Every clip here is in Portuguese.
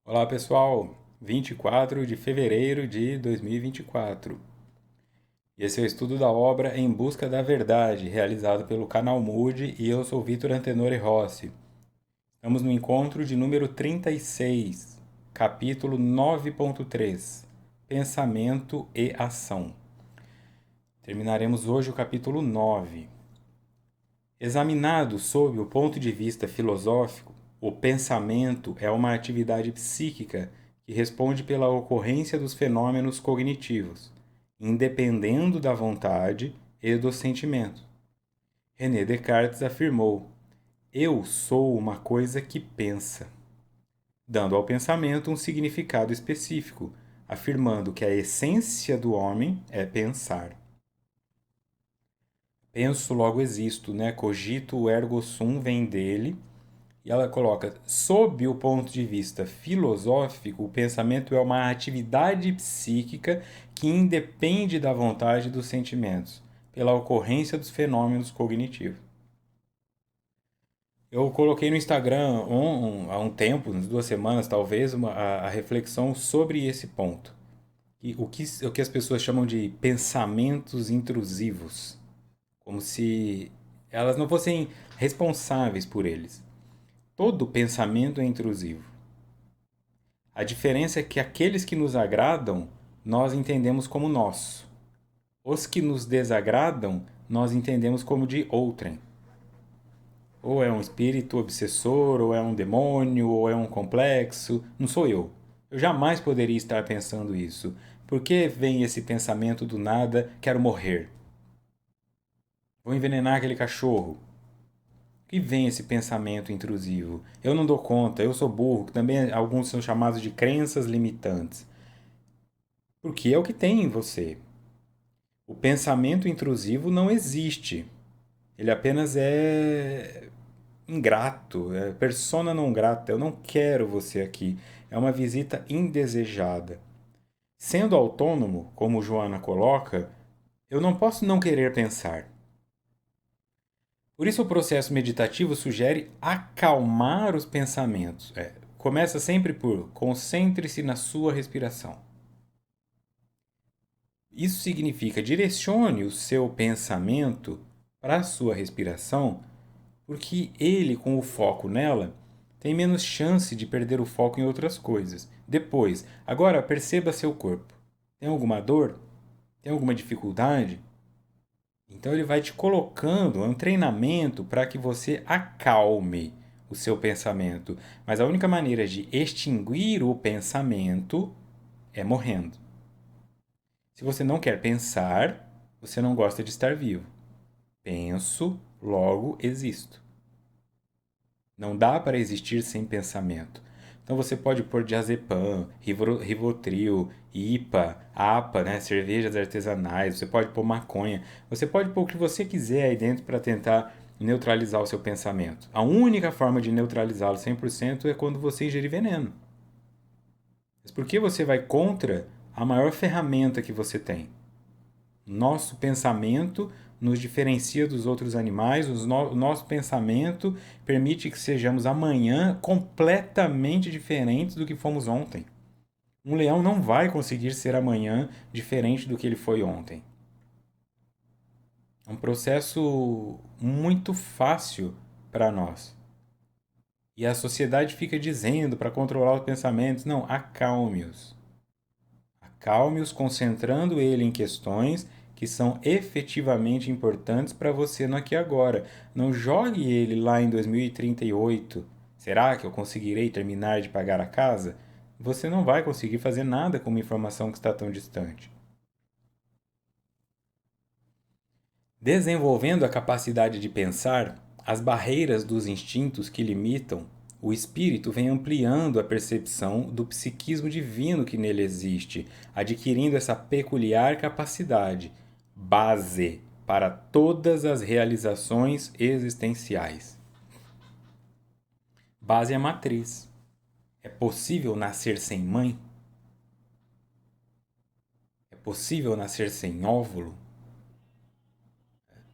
Olá pessoal, 24 de fevereiro de 2024. Esse é o estudo da obra Em Busca da Verdade, realizado pelo canal Mood e eu sou Vitor Antenore Rossi. Estamos no encontro de número 36, capítulo 9.3, Pensamento e Ação. Terminaremos hoje o capítulo 9. Examinado sob o ponto de vista filosófico, o pensamento é uma atividade psíquica que responde pela ocorrência dos fenômenos cognitivos, independendo da vontade e do sentimento. René Descartes afirmou: Eu sou uma coisa que pensa, dando ao pensamento um significado específico, afirmando que a essência do homem é pensar. Penso, logo existo, né? Cogito ergo sum vem dele. E ela coloca, sob o ponto de vista filosófico, o pensamento é uma atividade psíquica que independe da vontade e dos sentimentos, pela ocorrência dos fenômenos cognitivos. Eu coloquei no Instagram há um tempo, umas 2 semanas talvez, a reflexão sobre esse ponto. E o que as pessoas chamam de pensamentos intrusivos, como se elas não fossem responsáveis por eles. Todo pensamento é intrusivo. A diferença é que aqueles que nos agradam, nós entendemos como nosso. Os que nos desagradam, nós entendemos como de outrem. Ou é um espírito obsessor, ou é um demônio, ou é um complexo. Não sou eu. Eu jamais poderia estar pensando isso. Por que vem esse pensamento do nada, quero morrer? Vou envenenar aquele cachorro. Que vem esse pensamento intrusivo? Eu não dou conta, eu sou burro, que também alguns são chamados de crenças limitantes. Porque é o que tem em você. O pensamento intrusivo não existe. Ele apenas é ingrato, é persona não grata. Eu não quero você aqui. É uma visita indesejada. Sendo autônomo, como Joana coloca, eu não posso não querer pensar. Por isso, o processo meditativo sugere acalmar os pensamentos. Começa sempre por concentre-se na sua respiração. Isso significa direcione o seu pensamento para a sua respiração, porque ele, com o foco nela, tem menos chance de perder o foco em outras coisas. Depois, agora perceba seu corpo. Tem alguma dor? Tem alguma dificuldade? Então ele vai te colocando, é um treinamento para que você acalme o seu pensamento. Mas a única maneira de extinguir o pensamento é morrendo. Se você não quer pensar, você não gosta de estar vivo. Penso, logo existo. Não dá para existir sem pensamento. Então você pode pôr diazepam, rivotril, IPA, APA, né, cervejas artesanais, você pode pôr maconha, você pode pôr o que você quiser aí dentro para tentar neutralizar o seu pensamento. A única forma de neutralizá-lo 100% é quando você ingerir veneno. Mas por que você vai contra a maior ferramenta que você tem? Nosso pensamento nos diferencia dos outros animais, o nosso pensamento permite que sejamos amanhã completamente diferentes do que fomos ontem. Um leão não vai conseguir ser amanhã diferente do que ele foi ontem. É um processo muito fácil para nós. E a sociedade fica dizendo para controlar os pensamentos: não, acalme-os. Acalme-os concentrando ele em questões que são efetivamente importantes para você no aqui e agora. Não jogue ele lá em 2038. Será que eu conseguirei terminar de pagar a casa? Você não vai conseguir fazer nada com uma informação que está tão distante. Desenvolvendo a capacidade de pensar, as barreiras dos instintos que limitam o espírito vem ampliando a percepção do psiquismo divino que nele existe, adquirindo essa peculiar capacidade, base para todas as realizações existenciais. Base é a matriz. É possível nascer sem mãe? É possível nascer sem óvulo?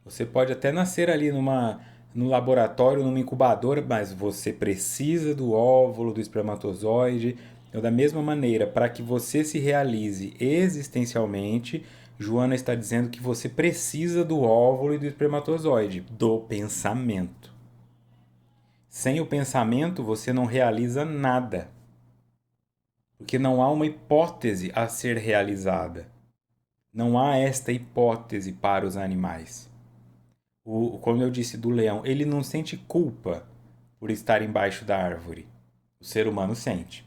Você pode até nascer ali no laboratório, numa incubadora, mas você precisa do óvulo, do espermatozoide. Então, da mesma maneira, para que você se realize existencialmente, Joana está dizendo que você precisa do óvulo e do espermatozoide, do pensamento. Sem o pensamento, você não realiza nada, porque não há uma hipótese a ser realizada. Não há esta hipótese para os animais. Como eu disse do leão, ele não sente culpa por estar embaixo da árvore. O ser humano sente.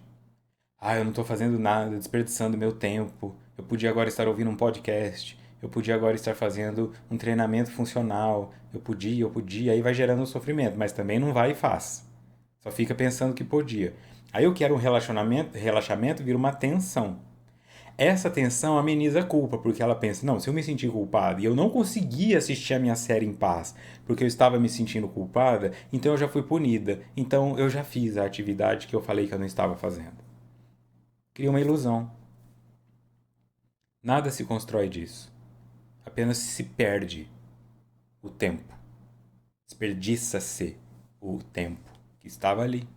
Ah, eu não estou fazendo nada, desperdiçando meu tempo. Eu podia agora estar ouvindo um podcast. Eu podia agora estar fazendo um treinamento funcional. Eu podia. Aí vai gerando um sofrimento, mas também não vai e faz. Só fica pensando que podia. Aí eu quero um relaxamento vira uma tensão. Essa tensão ameniza a culpa, porque ela pensa: não, se eu me sentir culpada e eu não consegui assistir a minha série em paz porque eu estava me sentindo culpada, então eu já fui punida. Então eu já fiz a atividade que eu falei que eu não estava fazendo. Cria uma ilusão. Nada se constrói disso. Apenas se perde o tempo. Desperdiça-se o tempo que estava ali.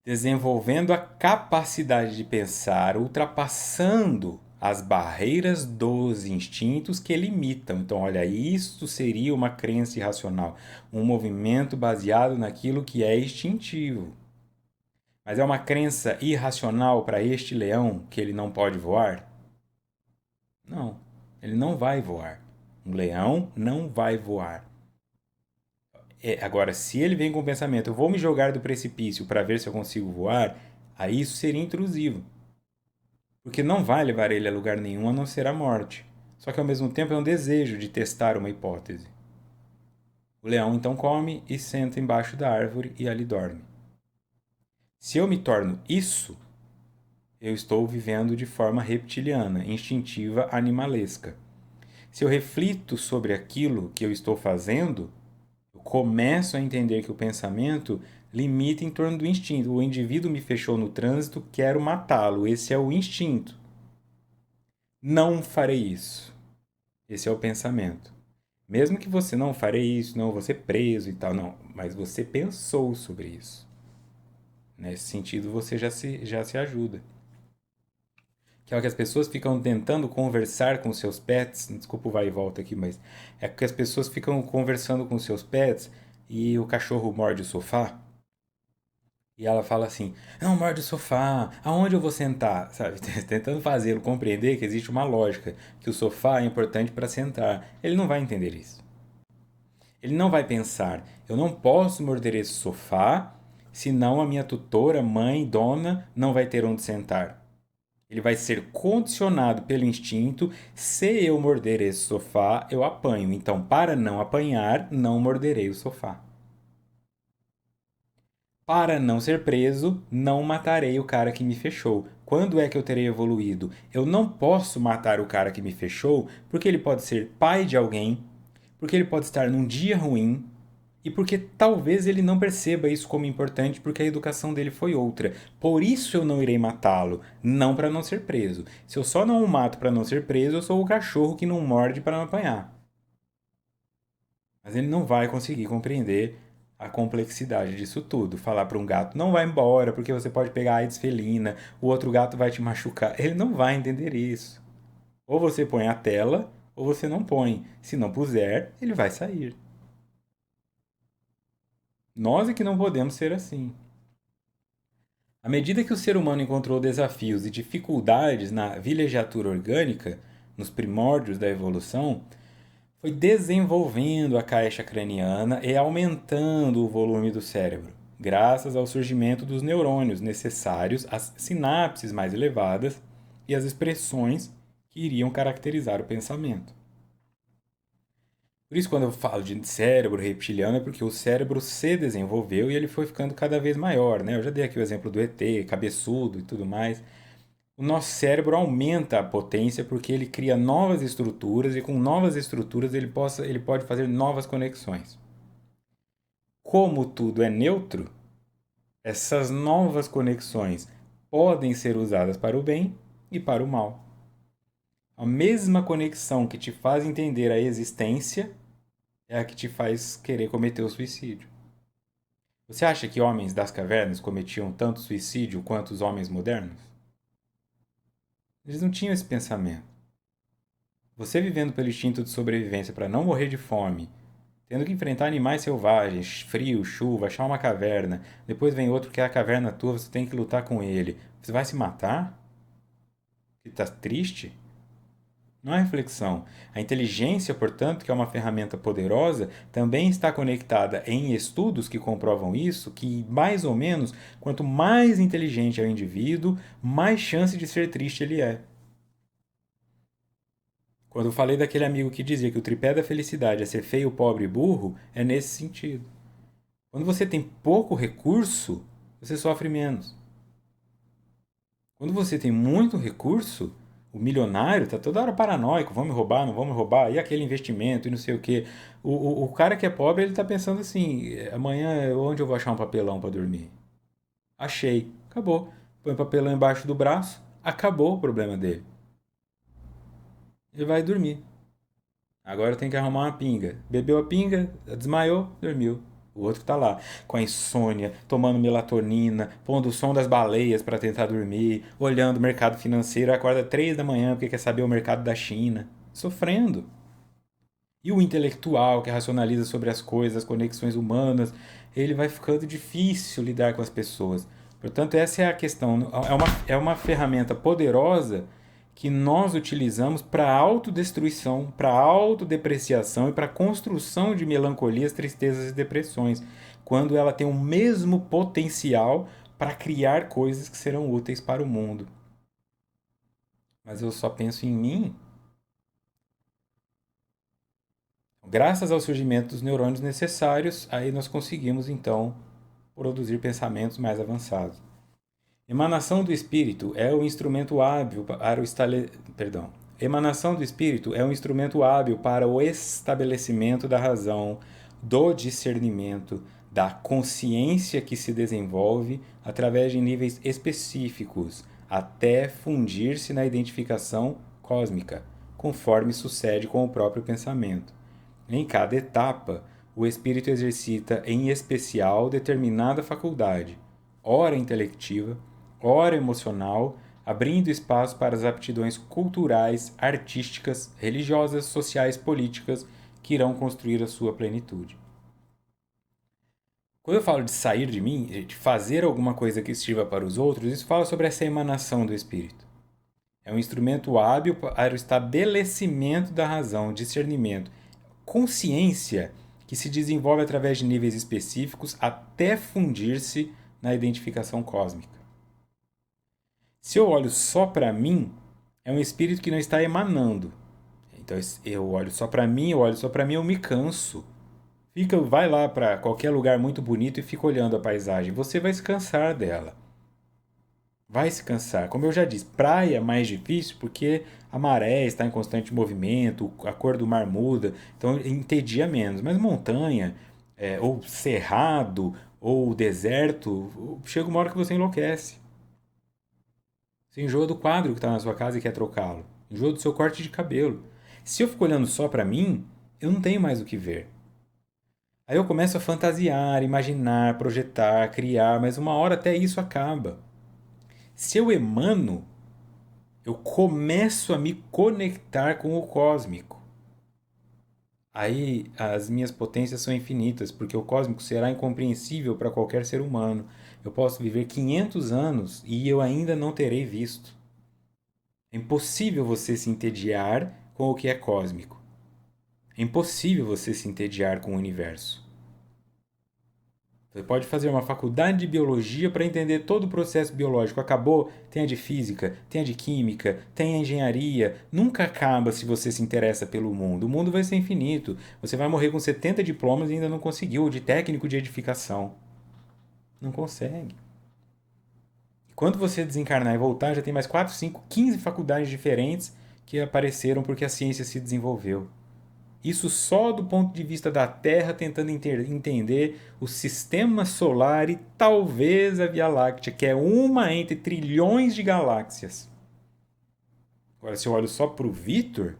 Desenvolvendo a capacidade de pensar, ultrapassando as barreiras dos instintos que limitam. Então, olha, isso seria uma crença irracional, um movimento baseado naquilo que é instintivo. Mas é uma crença irracional para este leão que ele não pode voar? Não, ele não vai voar. Um leão não vai voar. Agora, se ele vem com o pensamento, eu vou me jogar do precipício para ver se eu consigo voar, aí isso seria intrusivo. Porque não vai levar ele a lugar nenhum a não ser a morte. Só que ao mesmo tempo é um desejo de testar uma hipótese. O leão então come e senta embaixo da árvore e ali dorme. Se eu me torno isso, eu estou vivendo de forma reptiliana, instintiva, animalesca. Se eu reflito sobre aquilo que eu estou fazendo, eu começo a entender que o pensamento limita em torno do instinto. O indivíduo me fechou no trânsito, quero matá-lo. Esse é o instinto. Não farei isso. Esse é o pensamento. Mesmo que você não farei isso, não vou ser preso e tal, não. Mas você pensou sobre isso. Nesse sentido, você já se ajuda. Que é o que as pessoas ficam tentando conversar com seus pets. Desculpa o vai e volta aqui, mas é que as pessoas ficam conversando com seus pets e o cachorro morde o sofá. E ela fala assim: não, morde o sofá, aonde eu vou sentar? Sabe? Tentando fazê-lo compreender que existe uma lógica, que o sofá é importante para sentar. Ele não vai entender isso. Ele não vai pensar: eu não posso morder esse sofá, senão a minha tutora, mãe, dona, não vai ter onde sentar. Ele vai ser condicionado pelo instinto: se eu morder esse sofá, eu apanho. Então, para não apanhar, não morderei o sofá. Para não ser preso, não matarei o cara que me fechou. Quando é que eu terei evoluído? Eu não posso matar o cara que me fechou porque ele pode ser pai de alguém, porque ele pode estar num dia ruim e porque talvez ele não perceba isso como importante porque a educação dele foi outra. Por isso eu não irei matá-lo, não para não ser preso. Se eu só não o mato para não ser preso, eu sou o cachorro que não morde para não apanhar. Mas ele não vai conseguir compreender a complexidade disso tudo. Falar para um gato: não vai embora porque você pode pegar a AIDS felina, o outro gato vai te machucar. Ele não vai entender isso. Ou você põe a tela, ou você não põe. Se não puser, ele vai sair. Nós é que não podemos ser assim. À medida que o ser humano encontrou desafios e dificuldades na vilegiatura orgânica, nos primórdios da evolução, foi desenvolvendo a caixa craniana e aumentando o volume do cérebro, graças ao surgimento dos neurônios necessários às sinapses mais elevadas e às expressões que iriam caracterizar o pensamento. Por isso, quando eu falo de cérebro reptiliano, é porque o cérebro se desenvolveu e ele foi ficando cada vez maior, né? Eu já dei aqui o exemplo do ET, cabeçudo e tudo mais. O nosso cérebro aumenta a potência porque ele cria novas estruturas e com novas estruturas ele pode fazer novas conexões. Como tudo é neutro, essas novas conexões podem ser usadas para o bem e para o mal. A mesma conexão que te faz entender a existência é a que te faz querer cometer o suicídio. Você acha que homens das cavernas cometiam tanto suicídio quanto os homens modernos? Eles não tinham esse pensamento. Você vivendo pelo instinto de sobrevivência para não morrer de fome, tendo que enfrentar animais selvagens, frio, chuva, achar uma caverna, depois vem outro que é a caverna tua, você tem que lutar com ele. Você vai se matar? Você tá triste? Não há reflexão. A inteligência, portanto, que é uma ferramenta poderosa, também está conectada em estudos que comprovam isso, que mais ou menos, quanto mais inteligente é o indivíduo, mais chance de ser triste ele é. Quando eu falei daquele amigo que dizia que o tripé da felicidade é ser feio, pobre e burro, é nesse sentido. Quando você tem pouco recurso, você sofre menos. Quando você tem muito recurso, o milionário está toda hora paranoico, vão me roubar, não vão me roubar, e aquele investimento, e não sei o quê. O cara que é pobre, ele está pensando assim, amanhã onde eu vou achar um papelão para dormir? Achei, acabou. Põe o papelão embaixo do braço, acabou o problema dele. Ele vai dormir. Agora tem que arrumar uma pinga. Bebeu a pinga, desmaiou, dormiu. O outro tá lá, com a insônia, tomando melatonina, pondo o som das baleias para tentar dormir, olhando o mercado financeiro, acorda 3 da manhã porque quer saber o mercado da China. Sofrendo. E o intelectual que racionaliza sobre as coisas, as conexões humanas, ele vai ficando difícil lidar com as pessoas. Portanto, essa é a questão. É uma ferramenta poderosa que nós utilizamos para autodestruição, para autodepreciação e para construção de melancolias, tristezas e depressões, quando ela tem o mesmo potencial para criar coisas que serão úteis para o mundo. Mas eu só penso em mim. Graças ao surgimento dos neurônios necessários, aí nós conseguimos então produzir pensamentos mais avançados. Emanação do espírito é o instrumento hábil para o Perdão. Emanação do espírito é um instrumento hábil para o estabelecimento da razão, do discernimento, da consciência que se desenvolve através de níveis específicos, até fundir-se na identificação cósmica, conforme sucede com o próprio pensamento. Em cada etapa, o espírito exercita em especial determinada faculdade, ora intelectiva, ora emocional, abrindo espaço para as aptidões culturais, artísticas, religiosas, sociais, políticas que irão construir a sua plenitude. Quando eu falo de sair de mim, de fazer alguma coisa que sirva para os outros, isso fala sobre essa emanação do espírito. É um instrumento hábil para o estabelecimento da razão, discernimento, consciência que se desenvolve através de níveis específicos até fundir-se na identificação cósmica. Se eu olho só para mim, é um espírito que não está emanando. Então eu olho só para mim, eu me canso. Vai lá para qualquer lugar muito bonito e fica olhando a paisagem. Você vai se cansar dela. Vai se cansar. Como eu já disse, praia é mais difícil porque a maré está em constante movimento, a cor do mar muda, então entedia menos. Mas montanha, ou cerrado, ou deserto, chega uma hora que você enlouquece. Você enjoa do quadro que está na sua casa e quer trocá-lo. Enjoa do seu corte de cabelo. Se eu fico olhando só para mim, eu não tenho mais o que ver. Aí eu começo a fantasiar, imaginar, projetar, criar, mas uma hora até isso acaba. Se eu emano, eu começo a me conectar com o cósmico. Aí as minhas potências são infinitas, porque o cósmico será incompreensível para qualquer ser humano. Eu posso viver 500 anos e eu ainda não terei visto. É impossível você se entediar com o que é cósmico. É impossível você se entediar com o universo. Você pode fazer uma faculdade de biologia para entender todo o processo biológico. Acabou? Tem a de física, tem a de química, tem a engenharia. Nunca acaba se você se interessa pelo mundo. O mundo vai ser infinito. Você vai morrer com 70 diplomas e ainda não conseguiu de técnico de edificação. Não consegue. E quando você desencarnar e voltar, já tem mais 4, 5, 15 faculdades diferentes que apareceram porque a ciência se desenvolveu. Isso só do ponto de vista da Terra, tentando entender o sistema solar e talvez a Via Láctea, que é uma entre trilhões de galáxias. Agora, se eu olho só para o Vitor,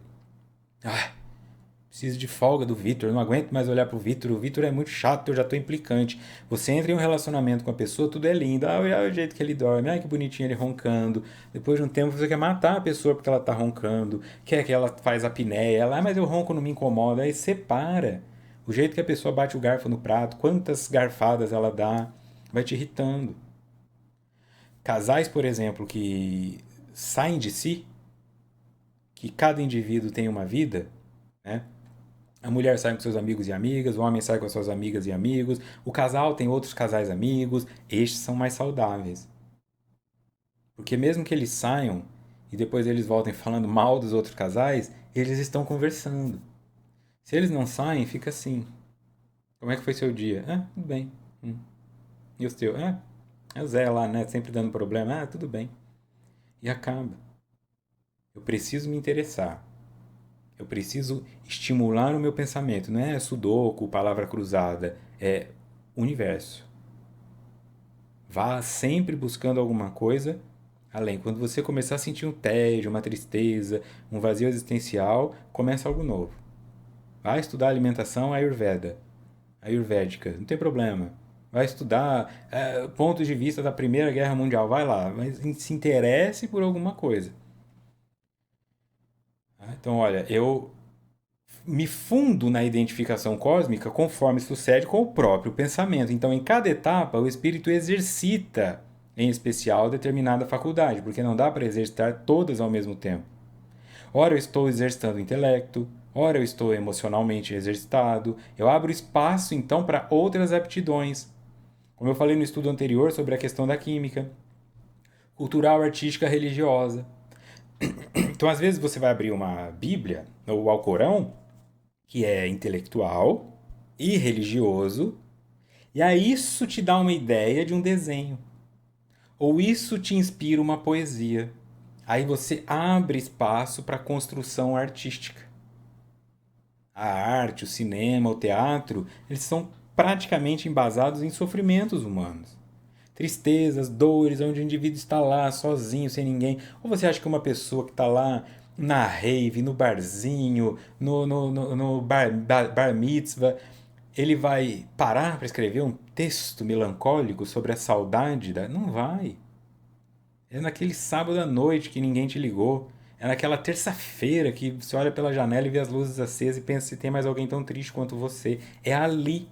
Preciso de folga do Vitor, não aguento mais olhar pro Vitor. O Vitor é muito chato, eu já tô implicante. Você entra em um relacionamento com a pessoa, tudo é lindo. Ah, olha o jeito que ele dorme, ah, que bonitinho ele roncando. Depois de um tempo você quer matar a pessoa porque ela tá roncando, quer que ela faz apneia, ela, ah, mas eu ronco não me incomoda. Aí separa. O jeito que a pessoa bate o garfo no prato, quantas garfadas ela dá, vai te irritando. Casais, por exemplo, que saem de si, que cada indivíduo tem uma vida, né? A mulher sai com seus amigos e amigas, o homem sai com as suas amigas e amigos, o casal tem outros casais amigos, estes são mais saudáveis. Porque mesmo que eles saiam e depois eles voltem falando mal dos outros casais, eles estão conversando. Se eles não saem, fica assim. Como é que foi seu dia? Ah, tudo bem. Hum. E o seu? Ah, é o Zé lá, né? Sempre dando problema. Ah, tudo bem. E acaba. Eu preciso me interessar. Eu preciso estimular o meu pensamento. Não é sudoku, palavra cruzada. É universo. Vá sempre buscando alguma coisa além. Quando você começar a sentir um tédio, uma tristeza, um vazio existencial, começa algo novo. Vai estudar alimentação Ayurveda, Ayurvédica, não tem problema. Vai estudar pontos de vista da Primeira Guerra Mundial, vai lá, mas se interesse por alguma coisa. Tá? Então, olha, eu me fundo na identificação cósmica conforme sucede com o próprio pensamento. Então, em cada etapa, o espírito exercita, em especial, determinada faculdade, porque não dá para exercitar todas ao mesmo tempo. Ora eu estou exercitando o intelecto, ora eu estou emocionalmente exercitado. Eu abro espaço, então, para outras aptidões. Como eu falei no estudo anterior sobre a questão da química, cultural, artística, religiosa. Então, às vezes, você vai abrir uma Bíblia ou o Alcorão, que é intelectual e religioso, e aí isso te dá uma ideia de um desenho. Ou isso te inspira uma poesia. Aí você abre espaço para a construção artística. A arte, o cinema, o teatro, eles são praticamente embasados em sofrimentos humanos. Tristezas, dores, onde o indivíduo está lá sozinho, sem ninguém. Ou você acha que uma pessoa que está lá na rave, no barzinho, no bar mitzvah, ele vai parar para escrever um texto melancólico sobre a saudade da... Não vai. É naquele sábado à noite que ninguém te ligou. É naquela terça-feira que você olha pela janela e vê as luzes acesas e pensa se tem mais alguém tão triste quanto você. É ali.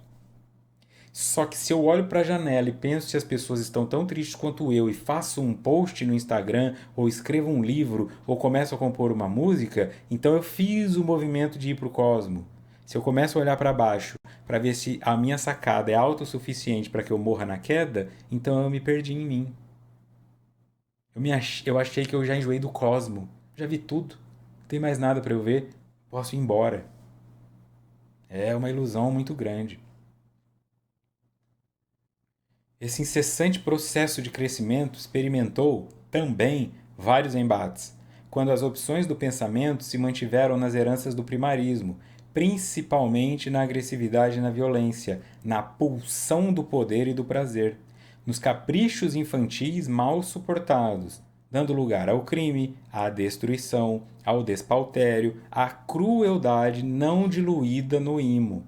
Só que se eu olho para a janela e penso se as pessoas estão tão tristes quanto eu e faço um post no Instagram, ou escrevo um livro, ou começo a compor uma música, então eu fiz o movimento de ir para o cosmo. Se eu começo a olhar para baixo para ver se a minha sacada é autossuficiente para que eu morra na queda, então eu me perdi em mim. Eu achei que eu já enjoei do cosmo. Já vi tudo. Não tem mais nada para eu ver. Posso ir embora. É uma ilusão muito grande. Esse incessante processo de crescimento experimentou, também, vários embates, quando as opções do pensamento se mantiveram nas heranças do primarismo, principalmente na agressividade e na violência, na pulsão do poder e do prazer, nos caprichos infantis mal suportados, dando lugar ao crime, à destruição, ao despautério, à crueldade não diluída no imo.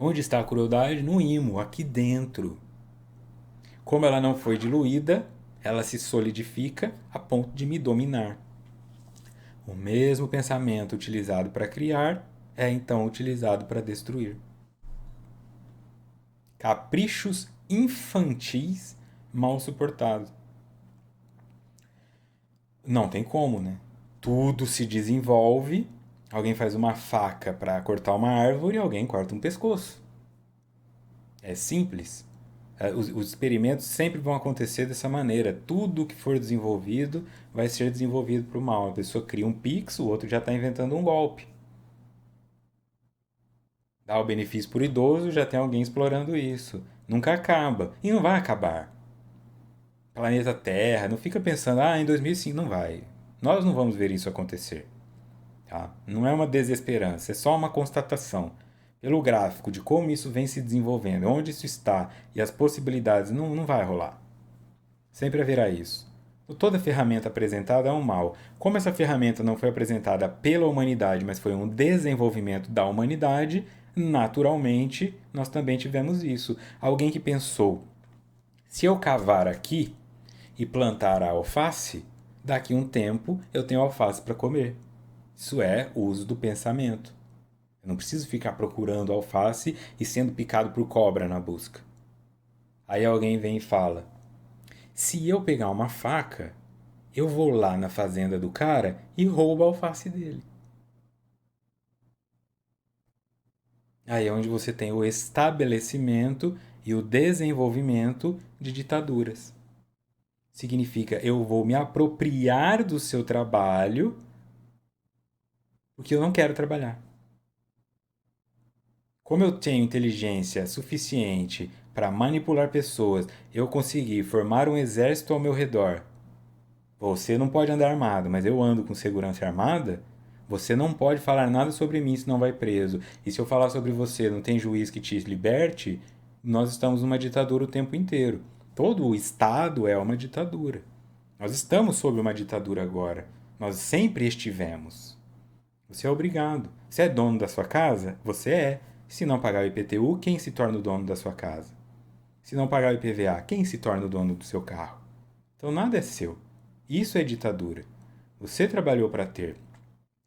Onde está a crueldade? No imo, aqui dentro. Como ela não foi diluída, ela se solidifica a ponto de me dominar. O mesmo pensamento utilizado para criar é então utilizado para destruir. Caprichos infantis mal suportados. Não tem como, né? Tudo se desenvolve. Alguém faz uma faca para cortar uma árvore e alguém corta um pescoço. É simples. Os experimentos sempre vão acontecer dessa maneira. Tudo que for desenvolvido vai ser desenvolvido para o mal. A pessoa cria um pix, o outro já está inventando um golpe. Dá o benefício por idoso, já tem alguém explorando isso. Nunca acaba. E não vai acabar. Planeta Terra, não fica pensando, em 2005 não vai. Nós não vamos ver isso acontecer. Tá? Não é uma desesperança, é só uma constatação. Pelo gráfico de como isso vem se desenvolvendo, onde isso está e as possibilidades, não vai rolar. Sempre haverá isso. Toda ferramenta apresentada é um mal. Como essa ferramenta não foi apresentada pela humanidade, mas foi um desenvolvimento da humanidade, naturalmente nós também tivemos isso. Alguém que pensou: se eu cavar aqui e plantar a alface, daqui a um tempo eu tenho alface para comer. Isso é o uso do pensamento. Eu não preciso ficar procurando alface e sendo picado por cobra na busca. Aí alguém vem e fala: se eu pegar uma faca, eu vou lá na fazenda do cara e roubo a alface dele. Aí é onde você tem o estabelecimento e o desenvolvimento de ditaduras. Significa eu vou me apropriar do seu trabalho porque eu não quero trabalhar. Como eu tenho inteligência suficiente para manipular pessoas, eu consegui formar um exército ao meu redor. Você não pode andar armado, mas eu ando com segurança armada. Você não pode falar nada sobre mim, senão vai preso. E se eu falar sobre você, não tem juiz que te liberte, nós estamos numa ditadura o tempo inteiro. Todo o Estado é uma ditadura. Nós estamos sob uma ditadura agora. Nós sempre estivemos. Você é obrigado. Você é dono da sua casa? Você é. Se não pagar o IPTU, quem se torna o dono da sua casa? Se não pagar o IPVA, quem se torna o dono do seu carro? Então nada é seu. Isso é ditadura. Você trabalhou para ter.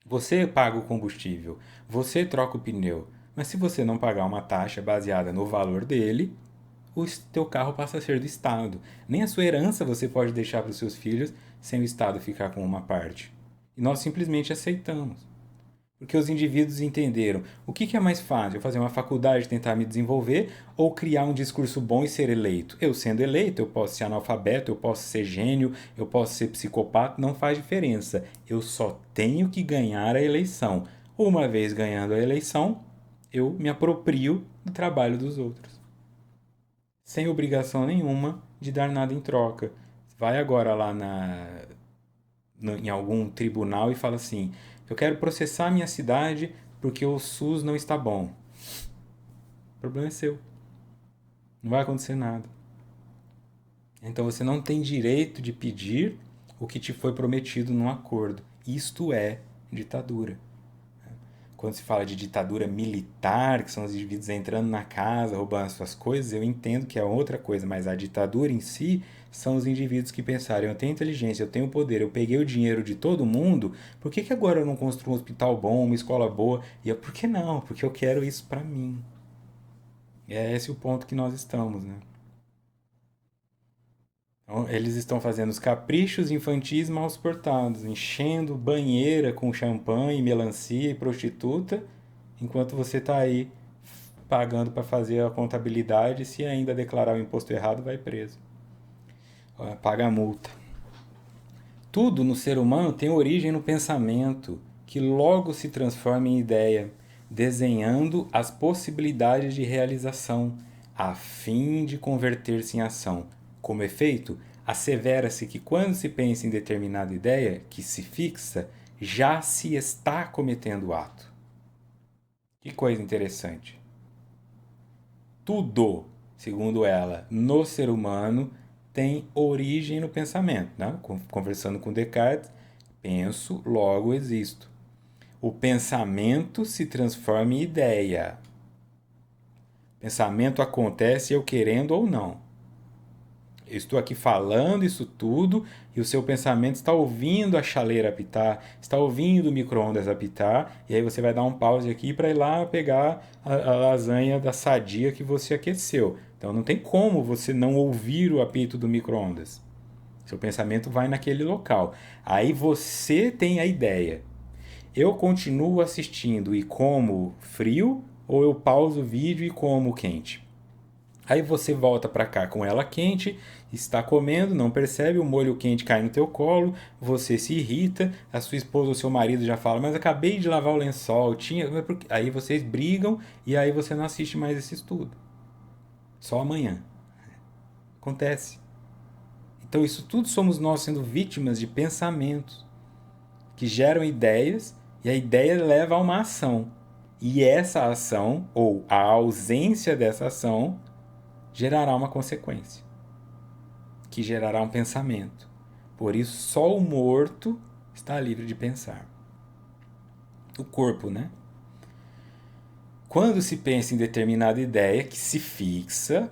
Você paga o combustível. Você troca o pneu. Mas se você não pagar uma taxa baseada no valor dele, o teu carro passa a ser do Estado. Nem a sua herança você pode deixar para os seus filhos sem o Estado ficar com uma parte. E nós simplesmente aceitamos. Porque os indivíduos entenderam o que é mais fácil, eu fazer uma faculdade, tentar me desenvolver ou criar um discurso bom e ser eleito. Eu sendo eleito, eu posso ser analfabeto, eu posso ser gênio, eu posso ser psicopata, não faz diferença. Eu só tenho que ganhar a eleição. Uma vez ganhando a eleição, eu me aproprio do trabalho dos outros. Sem obrigação nenhuma de dar nada em troca. Vai agora lá em algum tribunal e fala assim: eu quero processar minha cidade porque o SUS não está bom. O problema é seu. Não vai acontecer nada. Então você não tem direito de pedir o que te foi prometido num acordo. Isto é ditadura. Quando se fala de ditadura militar, que são os indivíduos entrando na casa, roubando as suas coisas, eu entendo que é outra coisa, mas a ditadura em si são os indivíduos que pensaram: eu tenho inteligência, eu tenho poder, eu peguei o dinheiro de todo mundo, por que agora eu não construo um hospital bom, uma escola boa? E eu, por que não? Porque eu quero isso para mim. É esse o ponto que nós estamos, né? Então, eles estão fazendo os caprichos infantis mal suportados, enchendo banheira com champanhe, melancia e prostituta, enquanto você está aí pagando para fazer a contabilidade. Se ainda declarar o imposto errado, vai preso. Paga a multa. Tudo no ser humano tem origem no pensamento, que logo se transforma em ideia, desenhando as possibilidades de realização, a fim de converter-se em ação. Como efeito, assevera-se que quando se pensa em determinada ideia, que se fixa, já se está cometendo o ato. Que coisa interessante. Tudo, segundo ela, no ser humano tem origem no pensamento. Né? Conversando com Descartes, penso, logo existo. O pensamento se transforma em ideia. Pensamento acontece eu querendo ou não. Eu estou aqui falando isso tudo e o seu pensamento está ouvindo a chaleira apitar, está ouvindo o micro-ondas apitar, e aí você vai dar um pause aqui para ir lá pegar a lasanha da Sadia que você aqueceu. Então não tem como você não ouvir o apito do micro-ondas. Seu pensamento vai naquele local. Aí você tem a ideia. Eu continuo assistindo e como frio ou eu pauso o vídeo e como quente? Aí você volta para cá com ela quente, está comendo, não percebe, o molho quente cai no teu colo, você se irrita, a sua esposa ou seu marido já fala: mas acabei de lavar o lençol, tinha... Aí vocês brigam e aí você não assiste mais esse estudo. Só amanhã. Acontece. Então isso tudo somos nós sendo vítimas de pensamentos que geram ideias e a ideia leva a uma ação. E essa ação, ou a ausência dessa ação, gerará uma consequência, que gerará um pensamento. Por isso, só o morto está livre de pensar. O corpo, né? Quando se pensa em determinada ideia que se fixa,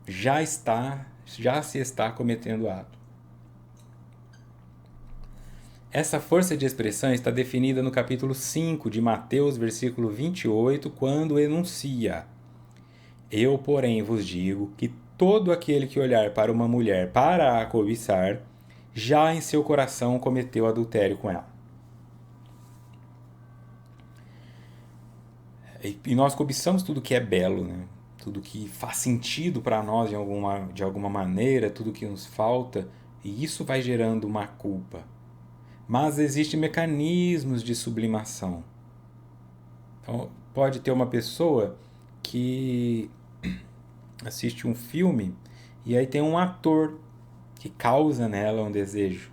já se está cometendo ato. Essa força de expressão está definida no capítulo 5 de Mateus, versículo 28, quando enuncia: Eu, porém, vos digo que todo aquele que olhar para uma mulher para a cobiçar, já em seu coração cometeu adultério com ela. E nós cobiçamos tudo que é belo, né? Tudo que faz sentido para nós de alguma maneira, tudo que nos falta, e isso vai gerando uma culpa. Mas existem mecanismos de sublimação. Então, pode ter uma pessoa que assiste um filme e aí tem um ator que causa nela um desejo.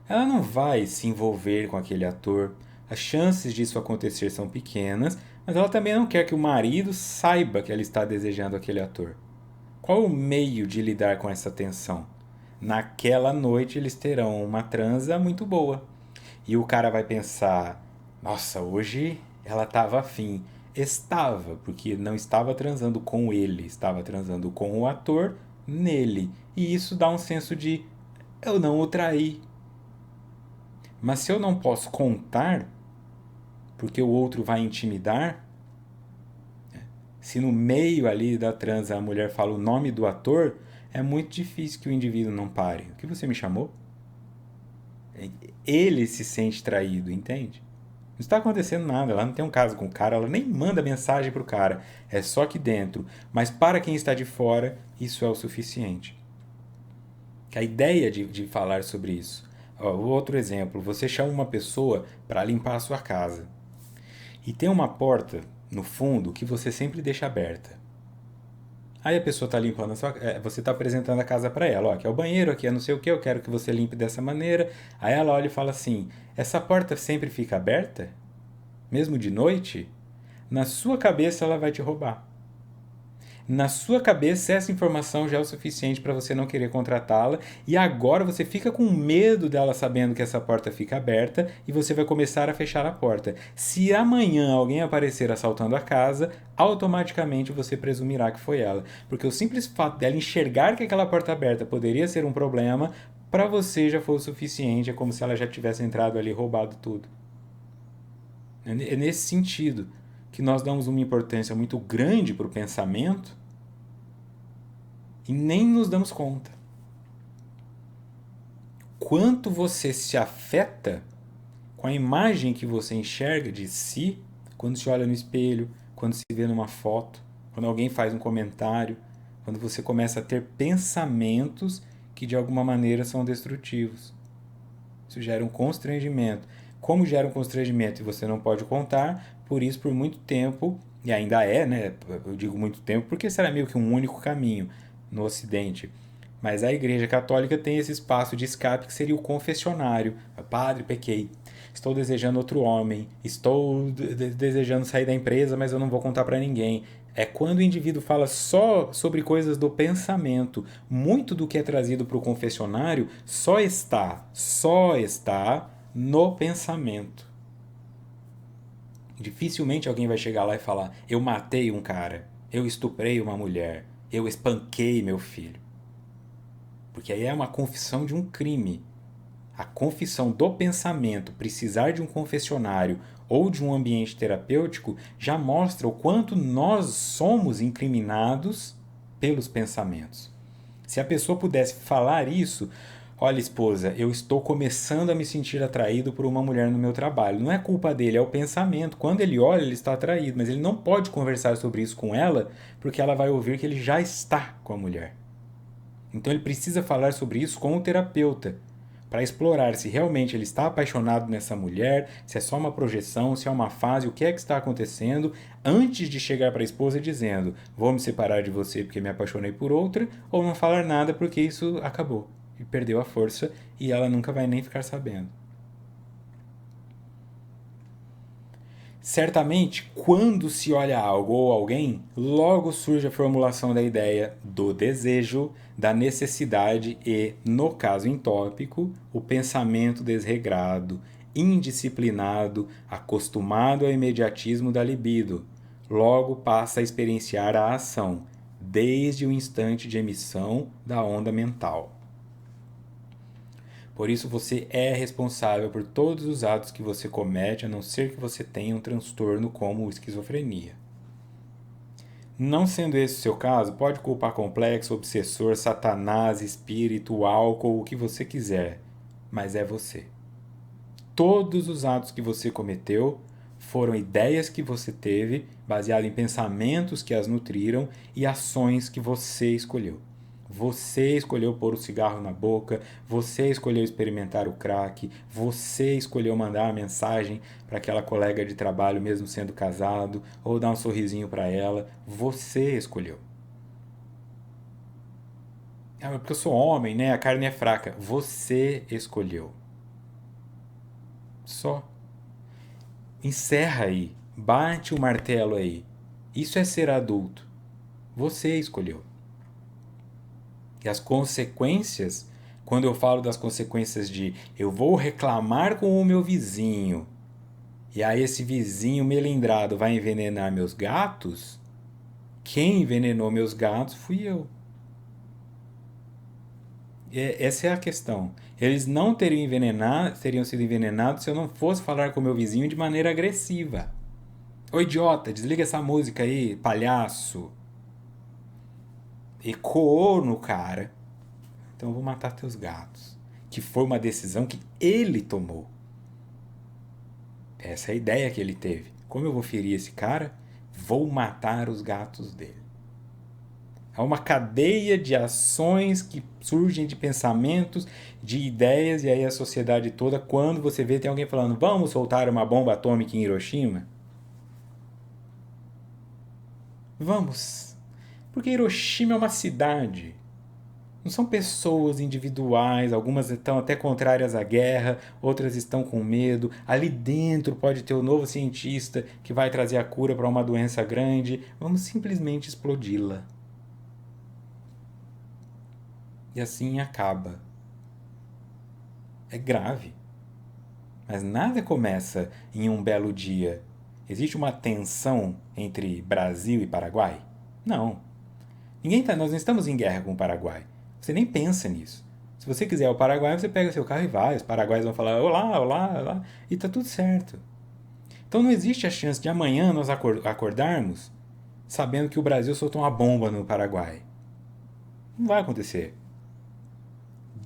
Ela não vai se envolver com aquele ator. As chances disso acontecer são pequenas, mas ela também não quer que o marido saiba que ela está desejando aquele ator. Qual o meio de lidar com essa tensão? Naquela noite eles terão uma transa muito boa. E o cara vai pensar: nossa, hoje ela estava afim. Estava, porque não estava transando com ele, estava transando com o ator nele. E isso dá um senso de: eu não o traí. Mas se eu não posso contar, porque o outro vai intimidar, se no meio ali da transa a mulher fala o nome do ator, é muito difícil que o indivíduo não pare. O que você me chamou? Ele se sente traído, entende? Não está acontecendo nada, ela não tem um caso com o cara, ela nem manda mensagem pro cara, é só aqui dentro. Mas para quem está de fora, isso é o suficiente. A ideia de falar sobre isso. Outro exemplo, você chama uma pessoa para limpar a sua casa. E tem uma porta no fundo que você sempre deixa aberta. Aí a pessoa está limpando você está apresentando a casa para ela, ó, aqui é o banheiro, aqui é não sei o que, eu quero que você limpe dessa maneira. Aí ela olha e fala assim: essa porta sempre fica aberta? Mesmo de noite? Na sua cabeça ela vai te roubar. Na sua cabeça, essa informação já é o suficiente para você não querer contratá-la, e agora você fica com medo dela sabendo que essa porta fica aberta e você vai começar a fechar a porta. Se amanhã alguém aparecer assaltando a casa, automaticamente você presumirá que foi ela, porque o simples fato dela enxergar que aquela porta aberta poderia ser um problema, para você já foi o suficiente, é como se ela já tivesse entrado ali e roubado tudo. É nesse sentido que nós damos uma importância muito grande para o pensamento e nem nos damos conta. Quanto você se afeta com a imagem que você enxerga de si quando se olha no espelho, quando se vê numa foto, quando alguém faz um comentário, quando você começa a ter pensamentos que de alguma maneira são destrutivos. Isso gera um constrangimento. Como gera um constrangimento e você não pode contar, por isso por muito tempo, e ainda é, né? Eu digo muito tempo porque será meio que um único caminho no Ocidente. Mas a Igreja Católica tem esse espaço de escape que seria o confessionário. Padre, pequei. Estou desejando outro homem. Estou desejando sair da empresa, mas eu não vou contar para ninguém. É quando o indivíduo fala só sobre coisas do pensamento. Muito do que é trazido para o confessionário só está no pensamento. Dificilmente alguém vai chegar lá e falar: eu matei um cara, eu estuprei uma mulher, eu espanquei meu filho. Porque aí é uma confissão de um crime. A confissão do pensamento, precisar de um confessionário ou de um ambiente terapêutico, já mostra o quanto nós somos incriminados pelos pensamentos. Se a pessoa pudesse falar isso: olha, esposa, eu estou começando a me sentir atraído por uma mulher no meu trabalho. Não é culpa dele, é o pensamento. Quando ele olha, ele está atraído, mas ele não pode conversar sobre isso com ela, porque ela vai ouvir que ele já está com a mulher. Então ele precisa falar sobre isso com o terapeuta, para explorar se realmente ele está apaixonado nessa mulher, se é só uma projeção, se é uma fase, o que é que está acontecendo, antes de chegar para a esposa dizendo: vou me separar de você porque me apaixonei por outra, ou não falar nada porque isso acabou e perdeu a força e ela nunca vai nem ficar sabendo. Certamente, quando se olha algo ou alguém, logo surge a formulação da ideia do desejo, da necessidade e, no caso entópico, o pensamento desregrado, indisciplinado, acostumado ao imediatismo da libido. Logo passa a experienciar a ação, desde o instante de emissão da onda mental. Por isso você é responsável por todos os atos que você comete, a não ser que você tenha um transtorno como esquizofrenia. Não sendo esse o seu caso, pode culpar complexo, obsessor, satanás, espírito, álcool, o que você quiser, mas é você. Todos os atos que você cometeu foram ideias que você teve, baseado em pensamentos que as nutriram e ações que você escolheu. Você escolheu pôr o cigarro na boca, você escolheu experimentar o crack, você escolheu mandar uma mensagem para aquela colega de trabalho mesmo sendo casado, ou dar um sorrisinho para ela, você escolheu. Ah, mas porque eu sou homem, né? A carne é fraca. Você escolheu. Só. Encerra aí. Bate o martelo aí. Isso é ser adulto. Você escolheu. E as consequências, quando eu falo das consequências de eu vou reclamar com o meu vizinho, e aí esse vizinho melindrado vai envenenar meus gatos, quem envenenou meus gatos fui eu. Essa é a questão. Eles não teriam sido envenenados se eu não fosse falar com o meu vizinho de maneira agressiva. Ô idiota, desliga essa música aí, palhaço. Ecoou no cara. Então eu vou matar teus gatos. Que foi uma decisão que ele tomou. Essa é a ideia que ele teve. Como eu vou ferir esse cara? Vou matar os gatos dele. Há uma cadeia de ações que surgem de pensamentos, de ideias, e aí a sociedade toda, quando você vê, tem alguém falando, vamos soltar uma bomba atômica em Hiroshima? Vamos. Porque Hiroshima é uma cidade. Não são pessoas individuais, algumas estão até contrárias à guerra, outras estão com medo. Ali dentro pode ter o novo cientista que vai trazer a cura para uma doença grande. Vamos simplesmente explodi-la. E assim acaba. É grave. Mas nada começa em um belo dia. Existe uma tensão entre Brasil e Paraguai? Não. Nós não estamos em guerra com o Paraguai. Você nem pensa nisso. Se você quiser ir ao Paraguai, você pega seu carro e vai. Os paraguaios vão falar olá, olá, olá. E tá tudo certo. Então não existe a chance de amanhã nós acordarmos sabendo que o Brasil soltou uma bomba no Paraguai. Não vai acontecer.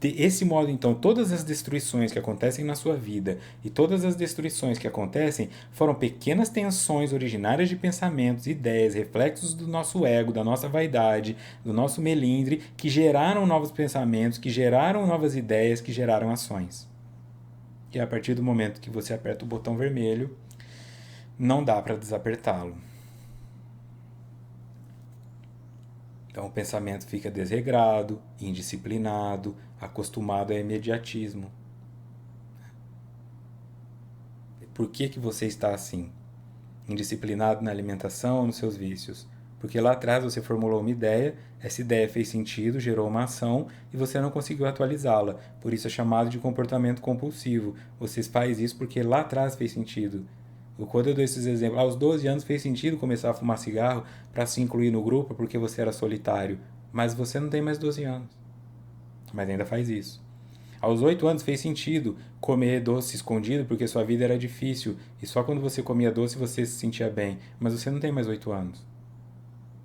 Desse modo, então, todas as destruições que acontecem na sua vida e todas as destruições que acontecem foram pequenas tensões originárias de pensamentos, ideias, reflexos do nosso ego, da nossa vaidade, do nosso melindre, que geraram novos pensamentos, que geraram novas ideias, que geraram ações. E a partir do momento que você aperta o botão vermelho, não dá para desapertá-lo. Então o pensamento fica desregrado, indisciplinado, acostumado a imediatismo. Por que você está assim? Indisciplinado na alimentação ou nos seus vícios? Porque lá atrás você formulou uma ideia, essa ideia fez sentido, gerou uma ação e você não conseguiu atualizá-la. Por isso é chamado de comportamento compulsivo. Você faz isso porque lá atrás fez sentido. Quando eu dou esses exemplos, aos 12 anos fez sentido começar a fumar cigarro para se incluir no grupo porque você era solitário. Mas você não tem mais 12 anos. Mas ainda faz isso. Aos 8 anos fez sentido comer doce escondido porque sua vida era difícil e só quando você comia doce você se sentia bem. Mas você não tem mais 8 anos.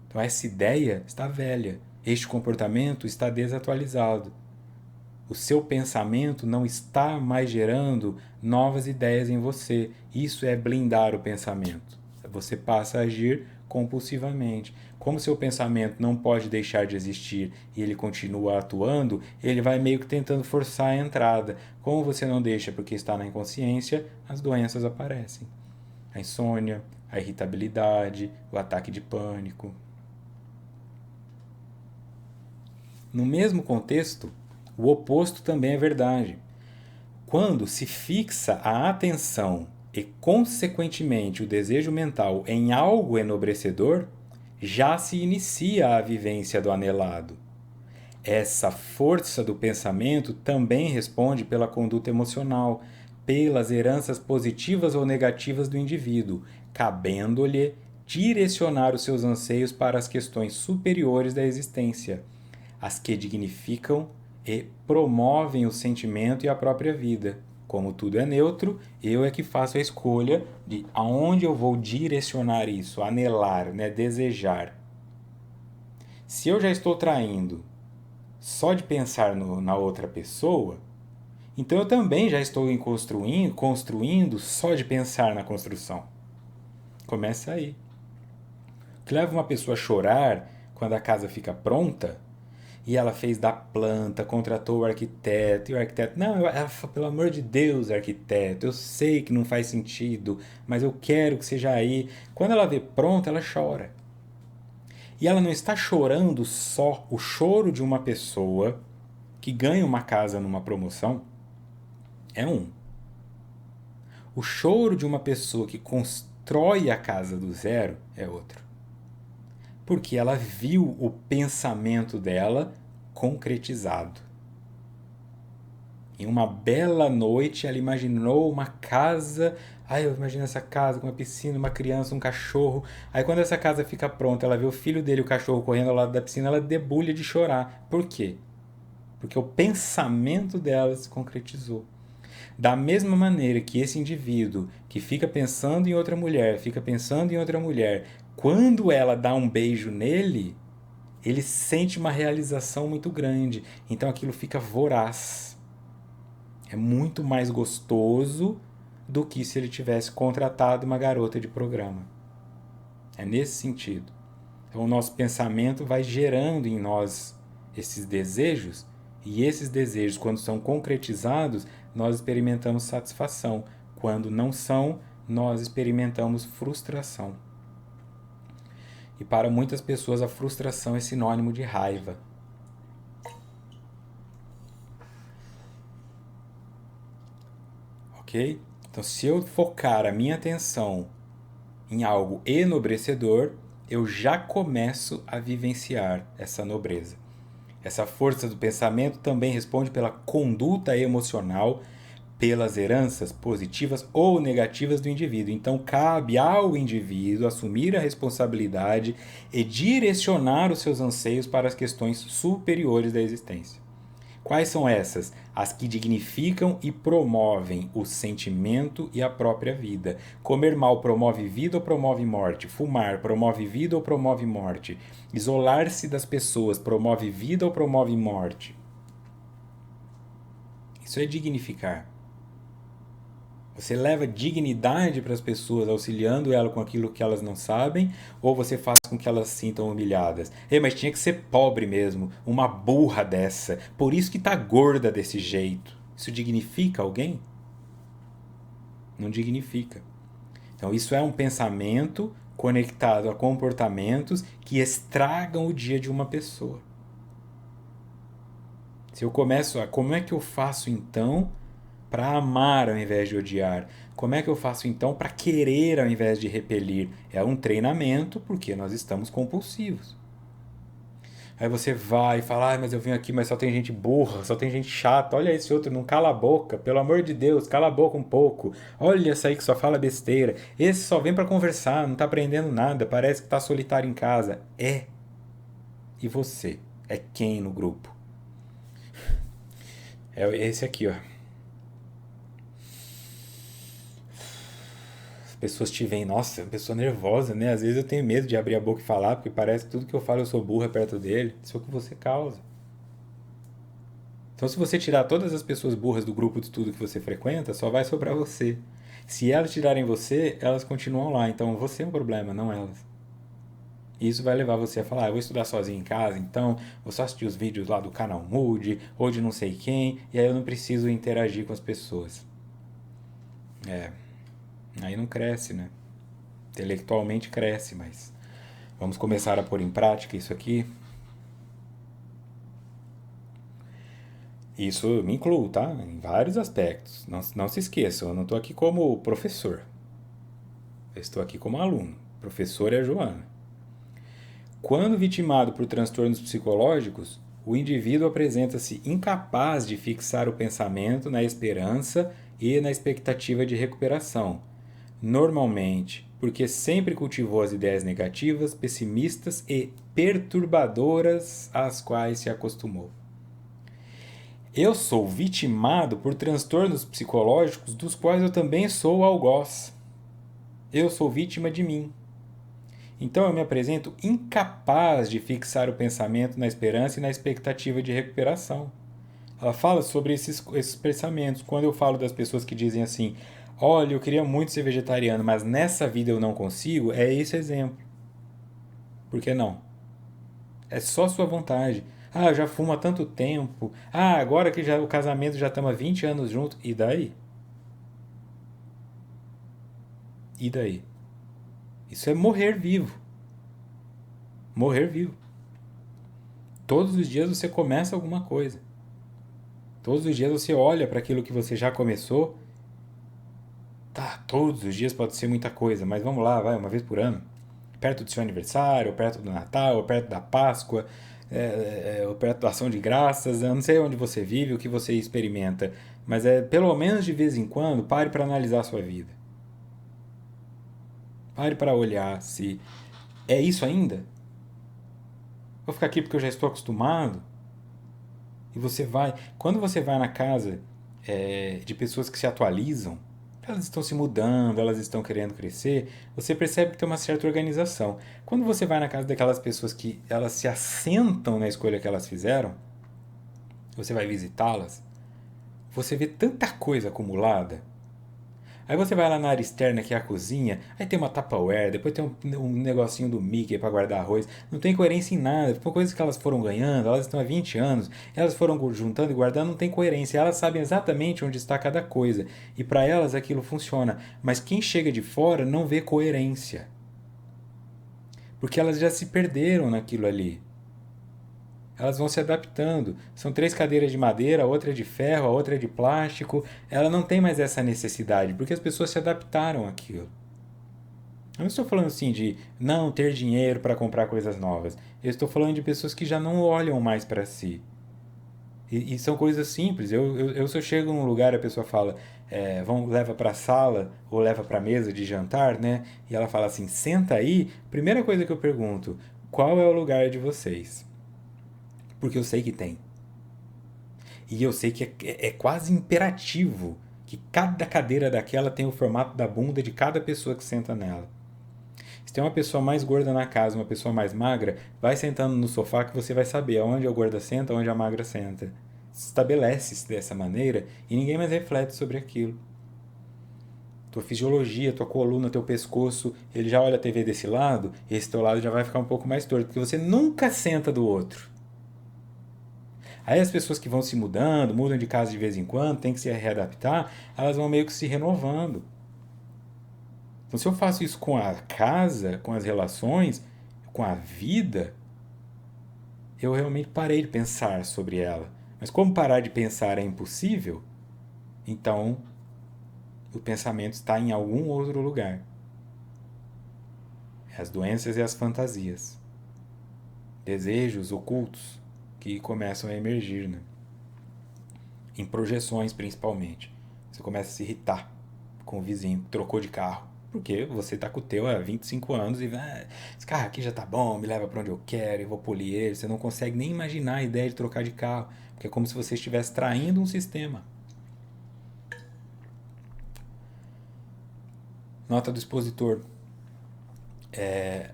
Então essa ideia está velha. Este comportamento está desatualizado. O seu pensamento não está mais gerando novas ideias em você. Isso é blindar o pensamento. Você passa a agir compulsivamente. Como seu pensamento não pode deixar de existir e ele continua atuando, ele vai meio que tentando forçar a entrada. Como você não deixa porque está na inconsciência, as doenças aparecem. A insônia, a irritabilidade, o ataque de pânico. No mesmo contexto, o oposto também é verdade. Quando se fixa a atenção e, consequentemente, o desejo mental em algo enobrecedor, já se inicia a vivência do anelado. Essa força do pensamento também responde pela conduta emocional, pelas heranças positivas ou negativas do indivíduo, cabendo-lhe direcionar os seus anseios para as questões superiores da existência, as que dignificam e promovem o sentimento e a própria vida. Como tudo é neutro, eu é que faço a escolha de aonde eu vou direcionar isso, anelar, né, desejar. Se eu já estou traindo só de pensar na outra pessoa, então eu também já estou construindo só de pensar na construção. Começa aí. O que leva uma pessoa a chorar quando a casa fica pronta e ela fez da planta, contratou o arquiteto, e o arquiteto, não, pelo amor de Deus, arquiteto, eu sei que não faz sentido, mas eu quero que seja aí. Quando ela vê pronta, ela chora. E ela não está chorando só o choro de uma pessoa que ganha uma casa numa promoção, é um. O choro de uma pessoa que constrói a casa do zero é outro. Porque ela viu o pensamento dela concretizado. Em uma bela noite, ela imaginou uma casa. Ai, eu imagino essa casa com uma piscina, uma criança, um cachorro. Aí, quando essa casa fica pronta, ela vê o filho dele, o cachorro, correndo ao lado da piscina, ela debulha de chorar. Por quê? Porque o pensamento dela se concretizou. Da mesma maneira que esse indivíduo que fica pensando em outra mulher, fica pensando em outra mulher, quando ela dá um beijo nele, ele sente uma realização muito grande. Então aquilo fica voraz. É muito mais gostoso do que se ele tivesse contratado uma garota de programa. É nesse sentido. Então o nosso pensamento vai gerando em nós esses desejos, e esses desejos, quando são concretizados, nós experimentamos satisfação. Quando não são, nós experimentamos frustração. E para muitas pessoas a frustração é sinônimo de raiva. Ok? Então, se eu focar a minha atenção em algo enobrecedor, eu já começo a vivenciar essa nobreza. Essa força do pensamento também responde pela conduta emocional, pelas heranças positivas ou negativas do indivíduo. Então, cabe ao indivíduo assumir a responsabilidade e direcionar os seus anseios para as questões superiores da existência. Quais são essas? As que dignificam e promovem o sentimento e a própria vida. Comer mal promove vida ou promove morte? Fumar promove vida ou promove morte? Isolar-se das pessoas promove vida ou promove morte? Isso é dignificar. Você leva dignidade para as pessoas, auxiliando elas com aquilo que elas não sabem, ou você faz com que elas se sintam humilhadas? Ei, mas tinha que ser pobre mesmo, uma burra dessa. Por isso que tá gorda desse jeito. Isso dignifica alguém? Não dignifica. Então, isso é um pensamento conectado a comportamentos que estragam o dia de uma pessoa. Se eu começo a. Como é que eu faço então para amar ao invés de odiar? Como é que eu faço então para querer ao invés de repelir? É um treinamento porque nós estamos compulsivos. Aí você vai e fala, ah, mas eu vim aqui, mas só tem gente burra, só tem gente chata. Olha esse outro, não cala a boca, pelo amor de Deus, cala a boca um pouco. Olha essa aí que só fala besteira. Esse só vem para conversar, não tá aprendendo nada, parece que tá solitário em casa. É. E você? É quem no grupo? É esse aqui, ó. As pessoas te veem, nossa, pessoa nervosa, né? Às vezes eu tenho medo de abrir a boca e falar, porque parece que tudo que eu falo eu sou burra perto dele. Isso é o que você causa. Então, se você tirar todas as pessoas burras do grupo de estudo que você frequenta, só vai sobrar você. Se elas tirarem você, elas continuam lá. Então, você é um problema, não elas. E isso vai levar você a falar, eu vou estudar sozinho em casa, então vou só assistir os vídeos lá do canal Mood, ou de não sei quem, e aí eu não preciso interagir com as pessoas. É, aí não cresce, né? Intelectualmente cresce, mas vamos começar a pôr em prática isso aqui. Isso me incluo, tá? Em vários aspectos. Não se esqueçam, eu não estou aqui como professor. Eu estou aqui como aluno. Professor é a Joana. Quando vitimado por transtornos psicológicos, o indivíduo apresenta-se incapaz de fixar o pensamento na esperança e na expectativa de recuperação, normalmente porque sempre cultivou as ideias negativas, pessimistas e perturbadoras às quais se acostumou. Eu sou vitimado por transtornos psicológicos dos quais eu também sou algoz. Eu sou vítima de mim. Então eu me apresento incapaz de fixar o pensamento na esperança e na expectativa de recuperação. Ela fala sobre esses pensamentos. Quando eu falo das pessoas que dizem assim: olha, eu queria muito ser vegetariano, mas nessa vida eu não consigo, é esse exemplo. Por que não? É só sua vontade. Ah, eu já fumo há tanto tempo. Ah, agora que já o casamento já estamos há 20 anos juntos. E daí? E daí? Isso é morrer vivo. Morrer vivo. Todos os dias você começa alguma coisa. Todos os dias você olha para aquilo que você já começou. Tá, todos os dias pode ser muita coisa, mas vamos lá, vai, uma vez por ano. Perto do seu aniversário, ou perto do Natal, ou perto da Páscoa, ou perto da Ação de Graças. Eu não sei onde você vive, o que você experimenta, mas pelo menos de vez em quando, pare para analisar a sua vida. Pare para olhar se é isso ainda. Vou ficar aqui porque eu já estou acostumado. E você vai. Quando você vai na casa de pessoas que se atualizam, elas estão se mudando, elas estão querendo crescer, você percebe que tem uma certa organização. Quando você vai na casa daquelas pessoas que elas se assentam na escolha que elas fizeram, você vai visitá-las, você vê tanta coisa acumulada. Aí você vai lá na área externa, que é a cozinha, aí tem uma Tupperware, depois tem um negocinho do Mickey para guardar arroz. Não tem coerência em nada. São coisas que elas foram ganhando, elas estão há 20 anos, elas foram juntando e guardando, não tem coerência. Elas sabem exatamente onde está cada coisa. E para elas aquilo funciona. Mas quem chega de fora não vê coerência. Porque elas já se perderam naquilo ali. Elas vão se adaptando. São 3 cadeiras de madeira, a outra é de ferro, a outra é de plástico. Ela não tem mais essa necessidade, porque as pessoas se adaptaram àquilo. Eu não estou falando assim de não ter dinheiro para comprar coisas novas. Eu estou falando de pessoas que já não olham mais para si. E são coisas simples. Se eu chego num lugar e a pessoa fala, leva para a sala ou leva para a mesa de jantar, né? E ela fala assim, senta aí. Primeira coisa que eu pergunto, qual é o lugar de vocês? Porque eu sei que tem. E eu sei que é quase imperativo que cada cadeira daquela tem o formato da bunda de cada pessoa que senta nela. Se tem uma pessoa mais gorda na casa, uma pessoa mais magra, vai sentando no sofá que você vai saber aonde a gorda senta, onde a magra senta. Estabelece-se dessa maneira e ninguém mais reflete sobre aquilo. Tua fisiologia, tua coluna, teu pescoço, ele já olha a TV desse lado, e esse teu lado já vai ficar um pouco mais torto, porque você nunca senta do outro. Aí as pessoas que vão se mudando, mudam de casa de vez em quando, tem que se readaptar, elas vão meio que se renovando. Então, se eu faço isso com a casa, com as relações, com a vida, eu realmente parei de pensar sobre ela. Mas como parar de pensar é impossível, então o pensamento está em algum outro lugar. As doenças e as fantasias. Desejos ocultos que começam a emergir, né? Em projeções principalmente. Você começa a se irritar com o vizinho que trocou de carro. Porque você tá com o teu há 25 anos e esse carro aqui já tá bom, me leva para onde eu quero, eu vou polir ele. Você não consegue nem imaginar a ideia de trocar de carro. Porque é como se você estivesse traindo um sistema. Nota do expositor.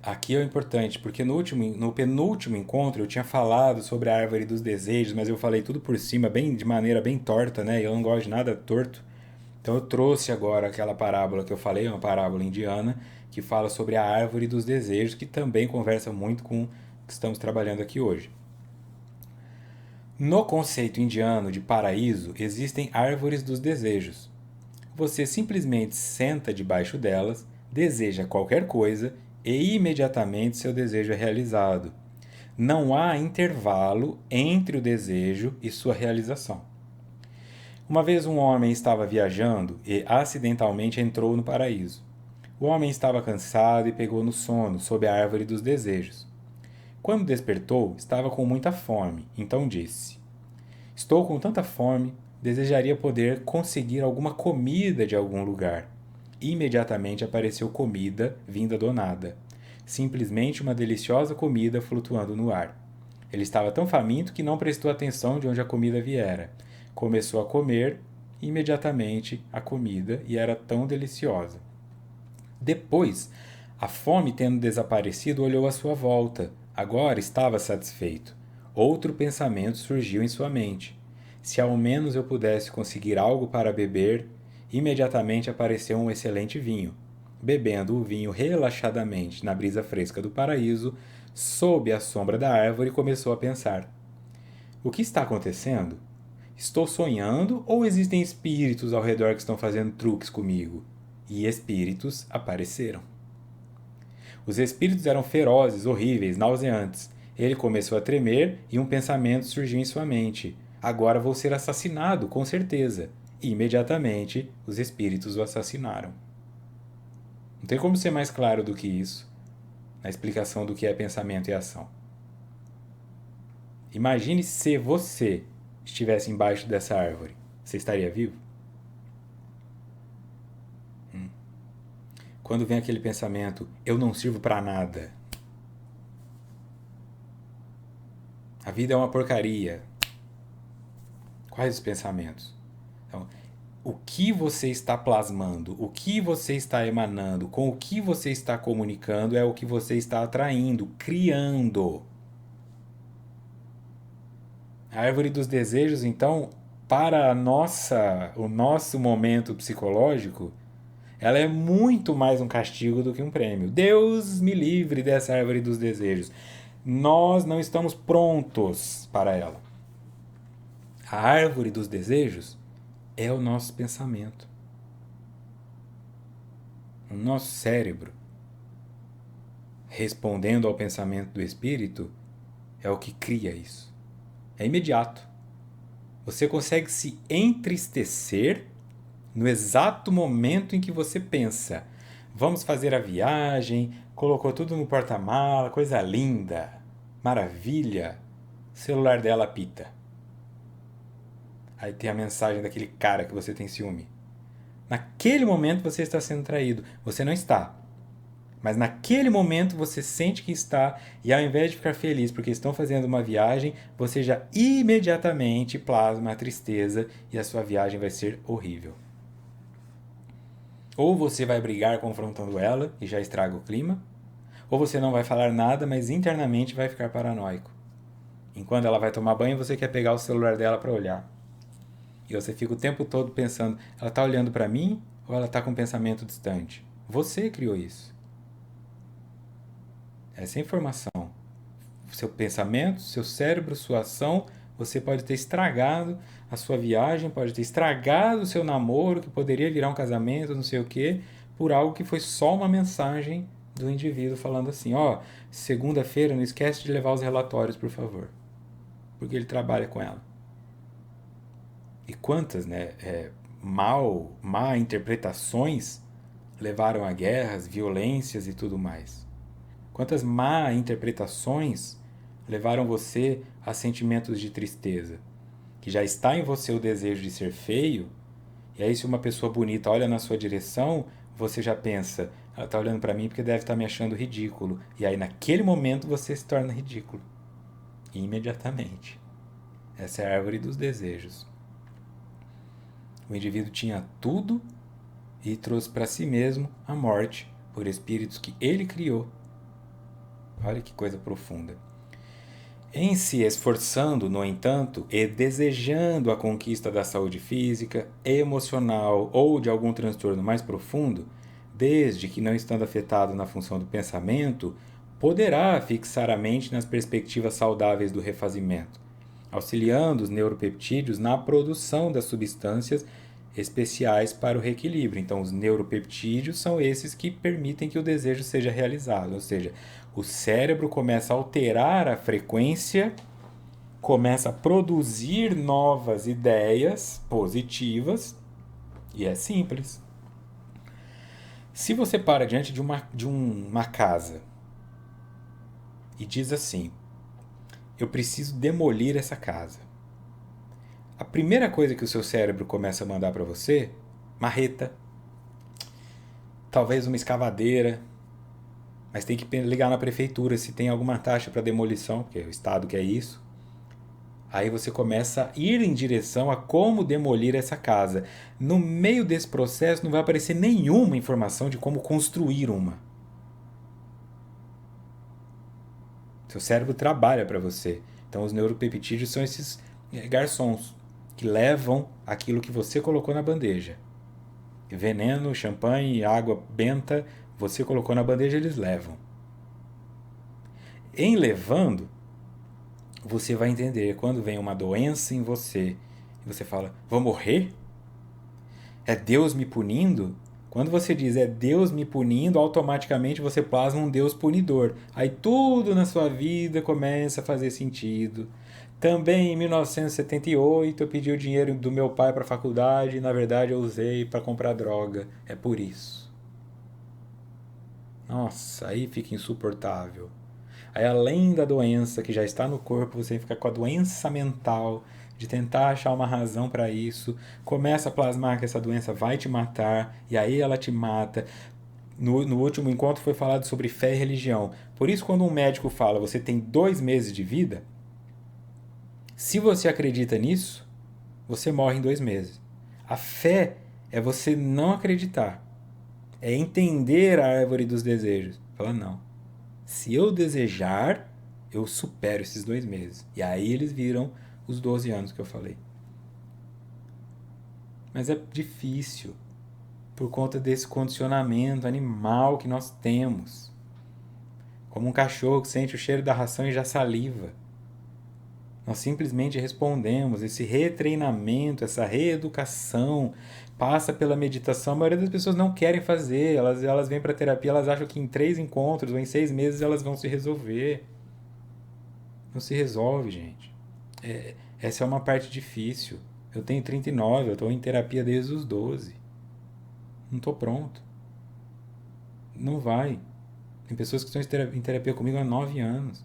Aqui é o importante, porque no penúltimo encontro eu tinha falado sobre a árvore dos desejos, mas eu falei tudo por cima, de maneira bem torta, né? Eu não gosto de nada torto. Então eu trouxe agora aquela parábola que eu falei, uma parábola indiana, que fala sobre a árvore dos desejos, que também conversa muito com o que estamos trabalhando aqui hoje. No conceito indiano de paraíso, existem árvores dos desejos. Você simplesmente senta debaixo delas, deseja qualquer coisa e imediatamente seu desejo é realizado. Não há intervalo entre o desejo e sua realização. Uma vez um homem estava viajando e acidentalmente entrou no paraíso. O homem estava cansado e pegou no sono sob a árvore dos desejos. Quando despertou, estava com muita fome, então disse: Estou com tanta fome, desejaria poder conseguir alguma comida de algum lugar. Imediatamente apareceu comida vinda do nada. Simplesmente uma deliciosa comida flutuando no ar. Ele estava tão faminto que não prestou atenção de onde a comida viera. Começou a comer imediatamente a comida e era tão deliciosa. Depois, a fome tendo desaparecido, olhou à sua volta. Agora estava satisfeito. Outro pensamento surgiu em sua mente. Se ao menos eu pudesse conseguir algo para beber, imediatamente apareceu um excelente vinho. Bebendo o vinho relaxadamente na brisa fresca do paraíso, sob a sombra da árvore, começou a pensar: O que está acontecendo? Estou sonhando ou existem espíritos ao redor que estão fazendo truques comigo? E espíritos apareceram. Os espíritos eram ferozes, horríveis, nauseantes. Ele começou a tremer e um pensamento surgiu em sua mente: Agora vou ser assassinado, com certeza. E imediatamente os espíritos o assassinaram. Não tem como ser mais claro do que isso na explicação do que é pensamento e ação. Imagine se você estivesse embaixo dessa árvore. Você estaria vivo? Quando vem aquele pensamento, eu não sirvo para nada. A vida é uma porcaria. Quais os pensamentos? Então, o que você está plasmando, o que você está emanando, com o que você está comunicando é o que você está atraindo, criando. A árvore dos desejos, então, para o nosso momento psicológico, ela é muito mais um castigo do que um prêmio. Deus me livre dessa árvore dos desejos. Nós não estamos prontos para ela. A árvore dos desejos é o nosso pensamento. O nosso cérebro, respondendo ao pensamento do espírito, é o que cria isso. É imediato. Você consegue se entristecer no exato momento em que você pensa: vamos fazer a viagem, colocou tudo no porta-mala, coisa linda, maravilha. O celular dela apita. Aí tem a mensagem daquele cara que você tem ciúme. Naquele momento você está sendo traído. Você não está. Mas naquele momento você sente que está, e ao invés de ficar feliz porque estão fazendo uma viagem, você já imediatamente plasma a tristeza e a sua viagem vai ser horrível. Ou você vai brigar confrontando ela e já estraga o clima, ou você não vai falar nada, mas internamente vai ficar paranoico. Enquanto ela vai tomar banho, você quer pegar o celular dela para olhar. E você fica o tempo todo pensando: ela está olhando para mim ou ela está com um pensamento distante? Você criou isso. Essa é a informação. Seu pensamento, seu cérebro, sua ação, você pode ter estragado a sua viagem, pode ter estragado o seu namoro, que poderia virar um casamento, não sei o quê, por algo que foi só uma mensagem do indivíduo falando assim: ó, segunda-feira não esquece de levar os relatórios, por favor. Porque ele trabalha com ela. E quantas, má interpretações levaram a guerras, violências e tudo mais. Quantas má interpretações levaram você a sentimentos de tristeza. Que já está em você o desejo de ser feio, e aí se uma pessoa bonita olha na sua direção, você já pensa: ela está olhando para mim porque deve estar me achando ridículo. E aí naquele momento você se torna ridículo. Imediatamente. Essa é a árvore dos desejos. O indivíduo tinha tudo e trouxe para si mesmo a morte por espíritos que ele criou. Olha que coisa profunda. Em se esforçando, no entanto, e desejando a conquista da saúde física, emocional ou de algum transtorno mais profundo, desde que não estando afetado na função do pensamento, poderá fixar a mente nas perspectivas saudáveis do refazimento, auxiliando os neuropeptídeos na produção das substâncias especiais para o reequilíbrio. Então, os neuropeptídeos são esses que permitem que o desejo seja realizado, ou seja, o cérebro começa a alterar a frequência começa a produzir novas ideias positivas e é simples. Se você para diante de uma casa e diz assim: eu preciso demolir essa casa. A primeira coisa que o seu cérebro começa a mandar para você, marreta, talvez uma escavadeira, mas tem que ligar na prefeitura se tem alguma taxa para demolição, porque o Estado quer isso. Aí você começa a ir em direção a como demolir essa casa. No meio desse processo não vai aparecer nenhuma informação de como construir uma. Seu cérebro trabalha para você. Então os neuropeptídeos são esses garçons que levam aquilo que você colocou na bandeja. Veneno, champanhe, água benta, você colocou na bandeja, eles levam. Em levando, você vai entender quando vem uma doença em você e você fala: vou morrer? É Deus me punindo? Quando você diz é Deus me punindo, automaticamente você plasma um Deus punidor. Aí tudo na sua vida começa a fazer sentido. Também em 1978 eu pedi o dinheiro do meu pai para a faculdade e na verdade eu usei para comprar droga. É por isso. Nossa, aí fica insuportável. Aí além da doença que já está no corpo, você fica com a doença mental de tentar achar uma razão para isso, começa a plasmar que essa doença vai te matar, e aí ela te mata. No último encontro foi falado sobre fé e religião. Por isso, quando um médico fala você tem 2 meses de vida, se você acredita nisso, você morre em 2 meses. A fé é você não acreditar. É entender a árvore dos desejos. Fala, não. Se eu desejar, eu supero esses 2 meses. E aí eles viram os 12 anos que eu falei. Mas é difícil por conta desse condicionamento animal que nós temos. Como um cachorro que sente o cheiro da ração e já saliva. Nós simplesmente respondemos. Esse retreinamento, essa reeducação passa pela meditação. A maioria das pessoas não querem fazer. Elas vêm para a terapia, elas acham que em 3 encontros ou em 6 meses elas vão se resolver. Não se resolve, gente. Essa é uma parte difícil. Eu tenho 39, eu estou em terapia desde os 12. Não estou pronto. Não vai. Tem pessoas que estão em terapia comigo há 9 anos.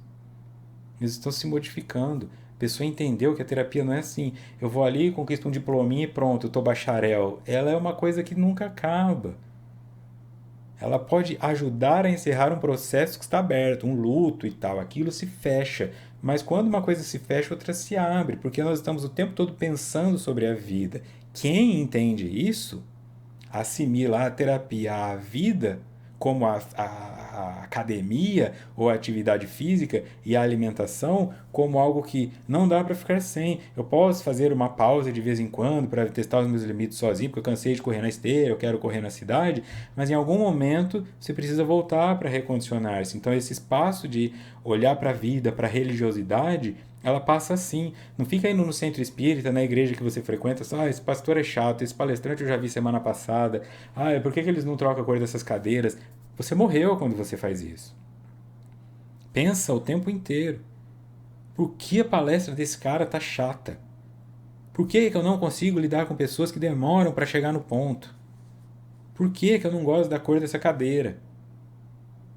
Eles estão se modificando. A pessoa entendeu que a terapia não é assim. Eu vou ali, conquisto um diplominha e pronto, eu estou bacharel. Ela é uma coisa que nunca acaba. Ela pode ajudar a encerrar um processo que está aberto, um luto e tal. Aquilo se fecha. Mas quando uma coisa se fecha, outra se abre, porque nós estamos o tempo todo pensando sobre a vida. Quem entende isso, assimila a terapia à vida, como a academia ou a atividade física e a alimentação, como algo que não dá para ficar sem. Eu posso fazer uma pausa de vez em quando para testar os meus limites sozinho, porque eu cansei de correr na esteira, eu quero correr na cidade, mas em algum momento você precisa voltar para recondicionar-se. Então esse espaço de olhar para a vida, para a religiosidade, ela passa assim. Não fica indo no centro espírita, na igreja que você frequenta, só, esse pastor é chato, esse palestrante eu já vi semana passada, por que eles não trocam a cor dessas cadeiras? Você morreu quando você faz isso. Pensa o tempo inteiro. Por que a palestra desse cara tá chata? Por que eu não consigo lidar com pessoas que demoram para chegar no ponto? Por que eu não gosto da cor dessa cadeira?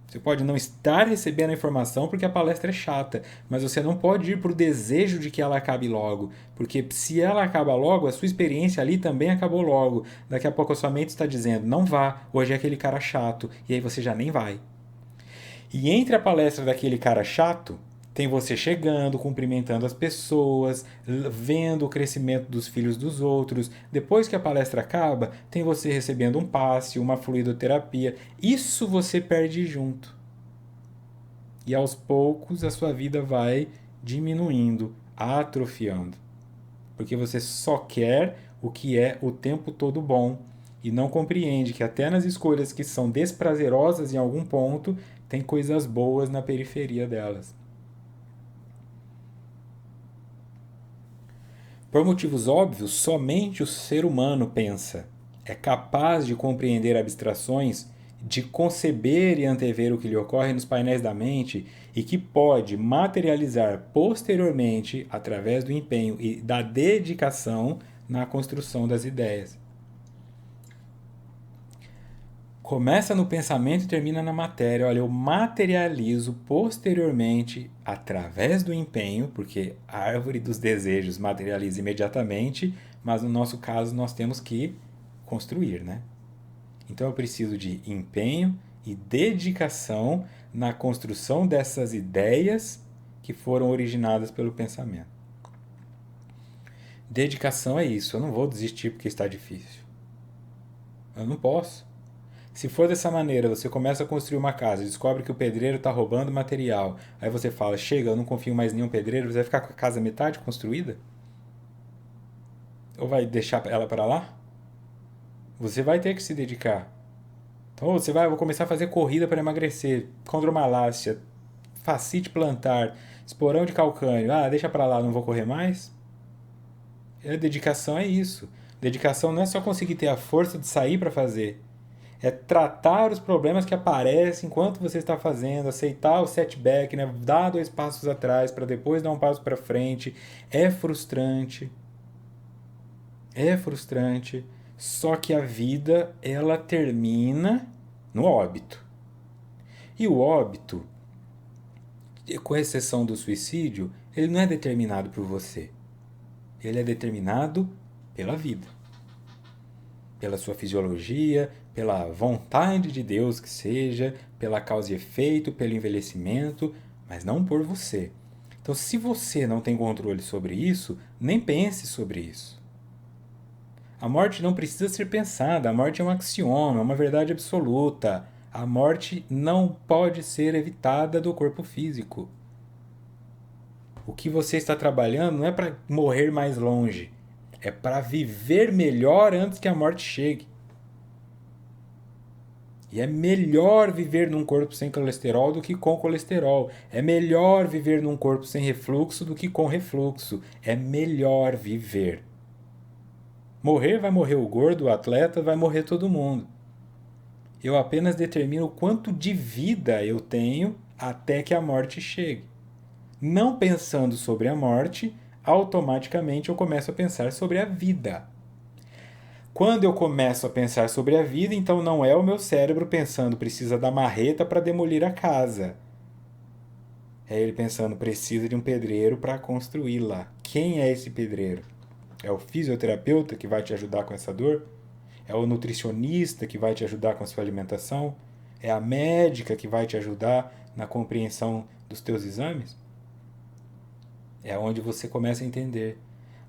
Você pode não estar recebendo a informação porque a palestra é chata, mas você não pode ir para o desejo de que ela acabe logo, porque se ela acaba logo, a sua experiência ali também acabou logo. Daqui a pouco a sua mente está dizendo, não vá, hoje é aquele cara chato, e aí você já nem vai. E entre a palestra daquele cara chato, tem você chegando, cumprimentando as pessoas, vendo o crescimento dos filhos dos outros. Depois que a palestra acaba, tem você recebendo um passe, uma fluidoterapia. Isso você perde junto. E aos poucos a sua vida vai diminuindo, atrofiando. Porque você só quer o que é o tempo todo bom e não compreende que até nas escolhas que são desprazerosas em algum ponto, tem coisas boas na periferia delas. Por motivos óbvios, somente o ser humano pensa. É capaz de compreender abstrações de conceber e antever o que lhe ocorre nos painéis da mente e que pode materializar posteriormente através do empenho e da dedicação na construção das ideias. Começa no pensamento e termina na matéria. Olha, eu materializo posteriormente através do empenho, porque a árvore dos desejos materializa imediatamente, mas no nosso caso nós temos que construir, né? Então eu preciso de empenho e dedicação na construção dessas ideias que foram originadas pelo pensamento. Dedicação é isso. Eu não vou desistir porque está difícil. Eu não posso. Se for dessa maneira, você começa a construir uma casa, descobre que o pedreiro está roubando material, aí você fala, chega, eu não confio mais em nenhum pedreiro, você vai ficar com a casa metade construída? Ou vai deixar ela para lá? Você vai ter que se dedicar. Então você vai, eu vou começar a fazer corrida para emagrecer, condromalácia, fascite plantar, esporão de calcânio, deixa para lá, não vou correr mais? Dedicação é isso. Dedicação não é só conseguir ter a força de sair para fazer. É tratar os problemas que aparecem enquanto você está fazendo, aceitar o setback, né? Dar 2 passos atrás para depois dar um passo para frente. É frustrante. É frustrante. Só que a vida, ela termina no óbito. E o óbito, com exceção do suicídio, ele não é determinado por você. Ele é determinado pela vida. Pela sua fisiologia, pela vontade de Deus que seja, pela causa e efeito, pelo envelhecimento, mas não por você. Então, se você não tem controle sobre isso, nem pense sobre isso. A morte não precisa ser pensada, a morte é um axioma, é uma verdade absoluta. A morte não pode ser evitada do corpo físico. O que você está trabalhando não é para morrer mais longe, é para viver melhor antes que a morte chegue. E é melhor viver num corpo sem colesterol do que com colesterol. É melhor viver num corpo sem refluxo do que com refluxo. É melhor viver. Morrer vai morrer o gordo, o atleta, vai morrer todo mundo. Eu apenas determino o quanto de vida eu tenho até que a morte chegue. Não pensando sobre a morte, automaticamente eu começo a pensar sobre a vida. Quando eu começo a pensar sobre a vida, então não é o meu cérebro pensando precisa da marreta para demolir a casa. É ele pensando precisa de um pedreiro para construí-la. Quem é esse pedreiro? É o fisioterapeuta que vai te ajudar com essa dor? É o nutricionista que vai te ajudar com a sua alimentação? É a médica que vai te ajudar na compreensão dos teus exames? É onde você começa a entender.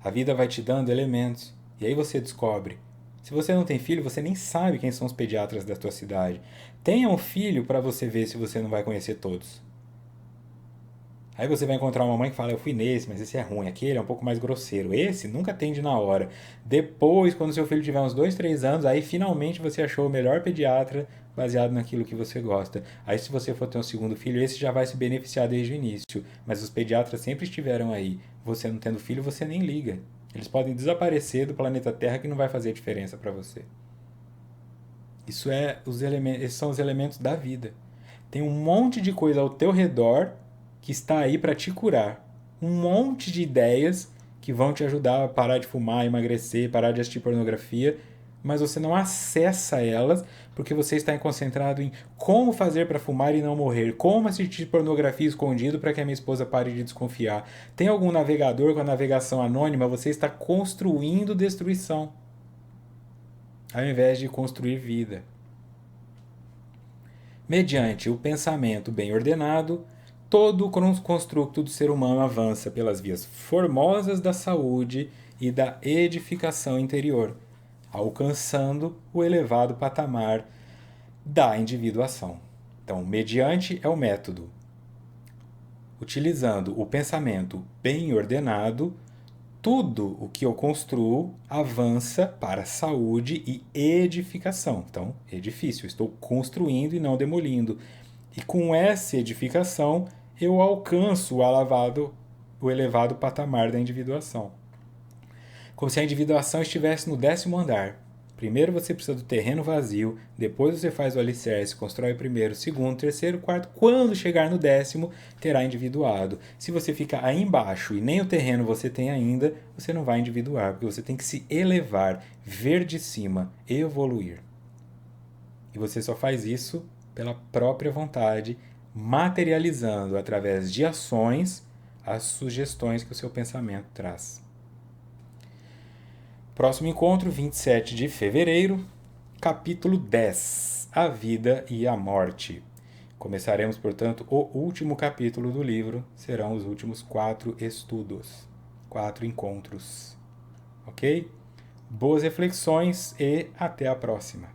A vida vai te dando elementos. E aí você descobre. Se você não tem filho, você nem sabe quem são os pediatras da tua cidade. Tenha um filho para você ver se você não vai conhecer todos. Aí você vai encontrar uma mãe que fala, eu fui nesse, mas esse é ruim, aquele é um pouco mais grosseiro. Esse nunca atende na hora. Depois, quando seu filho tiver uns 2, 3 anos, aí finalmente você achou o melhor pediatra baseado naquilo que você gosta. Aí se você for ter um segundo filho, esse já vai se beneficiar desde o início. Mas os pediatras sempre estiveram aí. Você não tendo filho, você nem liga. Eles podem desaparecer do planeta Terra que não vai fazer diferença para você. Esses são os elementos da vida. Tem um monte de coisa ao teu redor que está aí para te curar. Um monte de ideias que vão te ajudar a parar de fumar, emagrecer, parar de assistir pornografia, mas você não acessa elas porque você está concentrado em como fazer para fumar e não morrer, como assistir pornografia escondido para que a minha esposa pare de desconfiar. Tem algum navegador com a navegação anônima? Você está construindo destruição ao invés de construir vida. Mediante o pensamento bem ordenado, todo o construto do ser humano avança pelas vias formosas da saúde e da edificação interior, alcançando o elevado patamar da individuação. Então, mediante é o método. Utilizando o pensamento bem ordenado, tudo o que eu construo avança para saúde e edificação. Então, edifício, estou construindo e não demolindo. E com essa edificação, eu alcanço o elevado patamar da individuação. Como se a individuação estivesse no 10º andar. Primeiro você precisa do terreno vazio, depois você faz o alicerce, constrói o primeiro, segundo, terceiro, quarto. Quando chegar no 10º, terá individuado. Se você fica aí embaixo e nem o terreno você tem ainda, você não vai individuar, porque você tem que se elevar, ver de cima, evoluir. E você só faz isso pela própria vontade, materializando através de ações as sugestões que o seu pensamento traz. Próximo encontro, 27 de fevereiro, capítulo 10, A Vida e a Morte. Começaremos, portanto, o último capítulo do livro, serão os últimos 4 estudos, 4 encontros. Ok? Boas reflexões e até a próxima.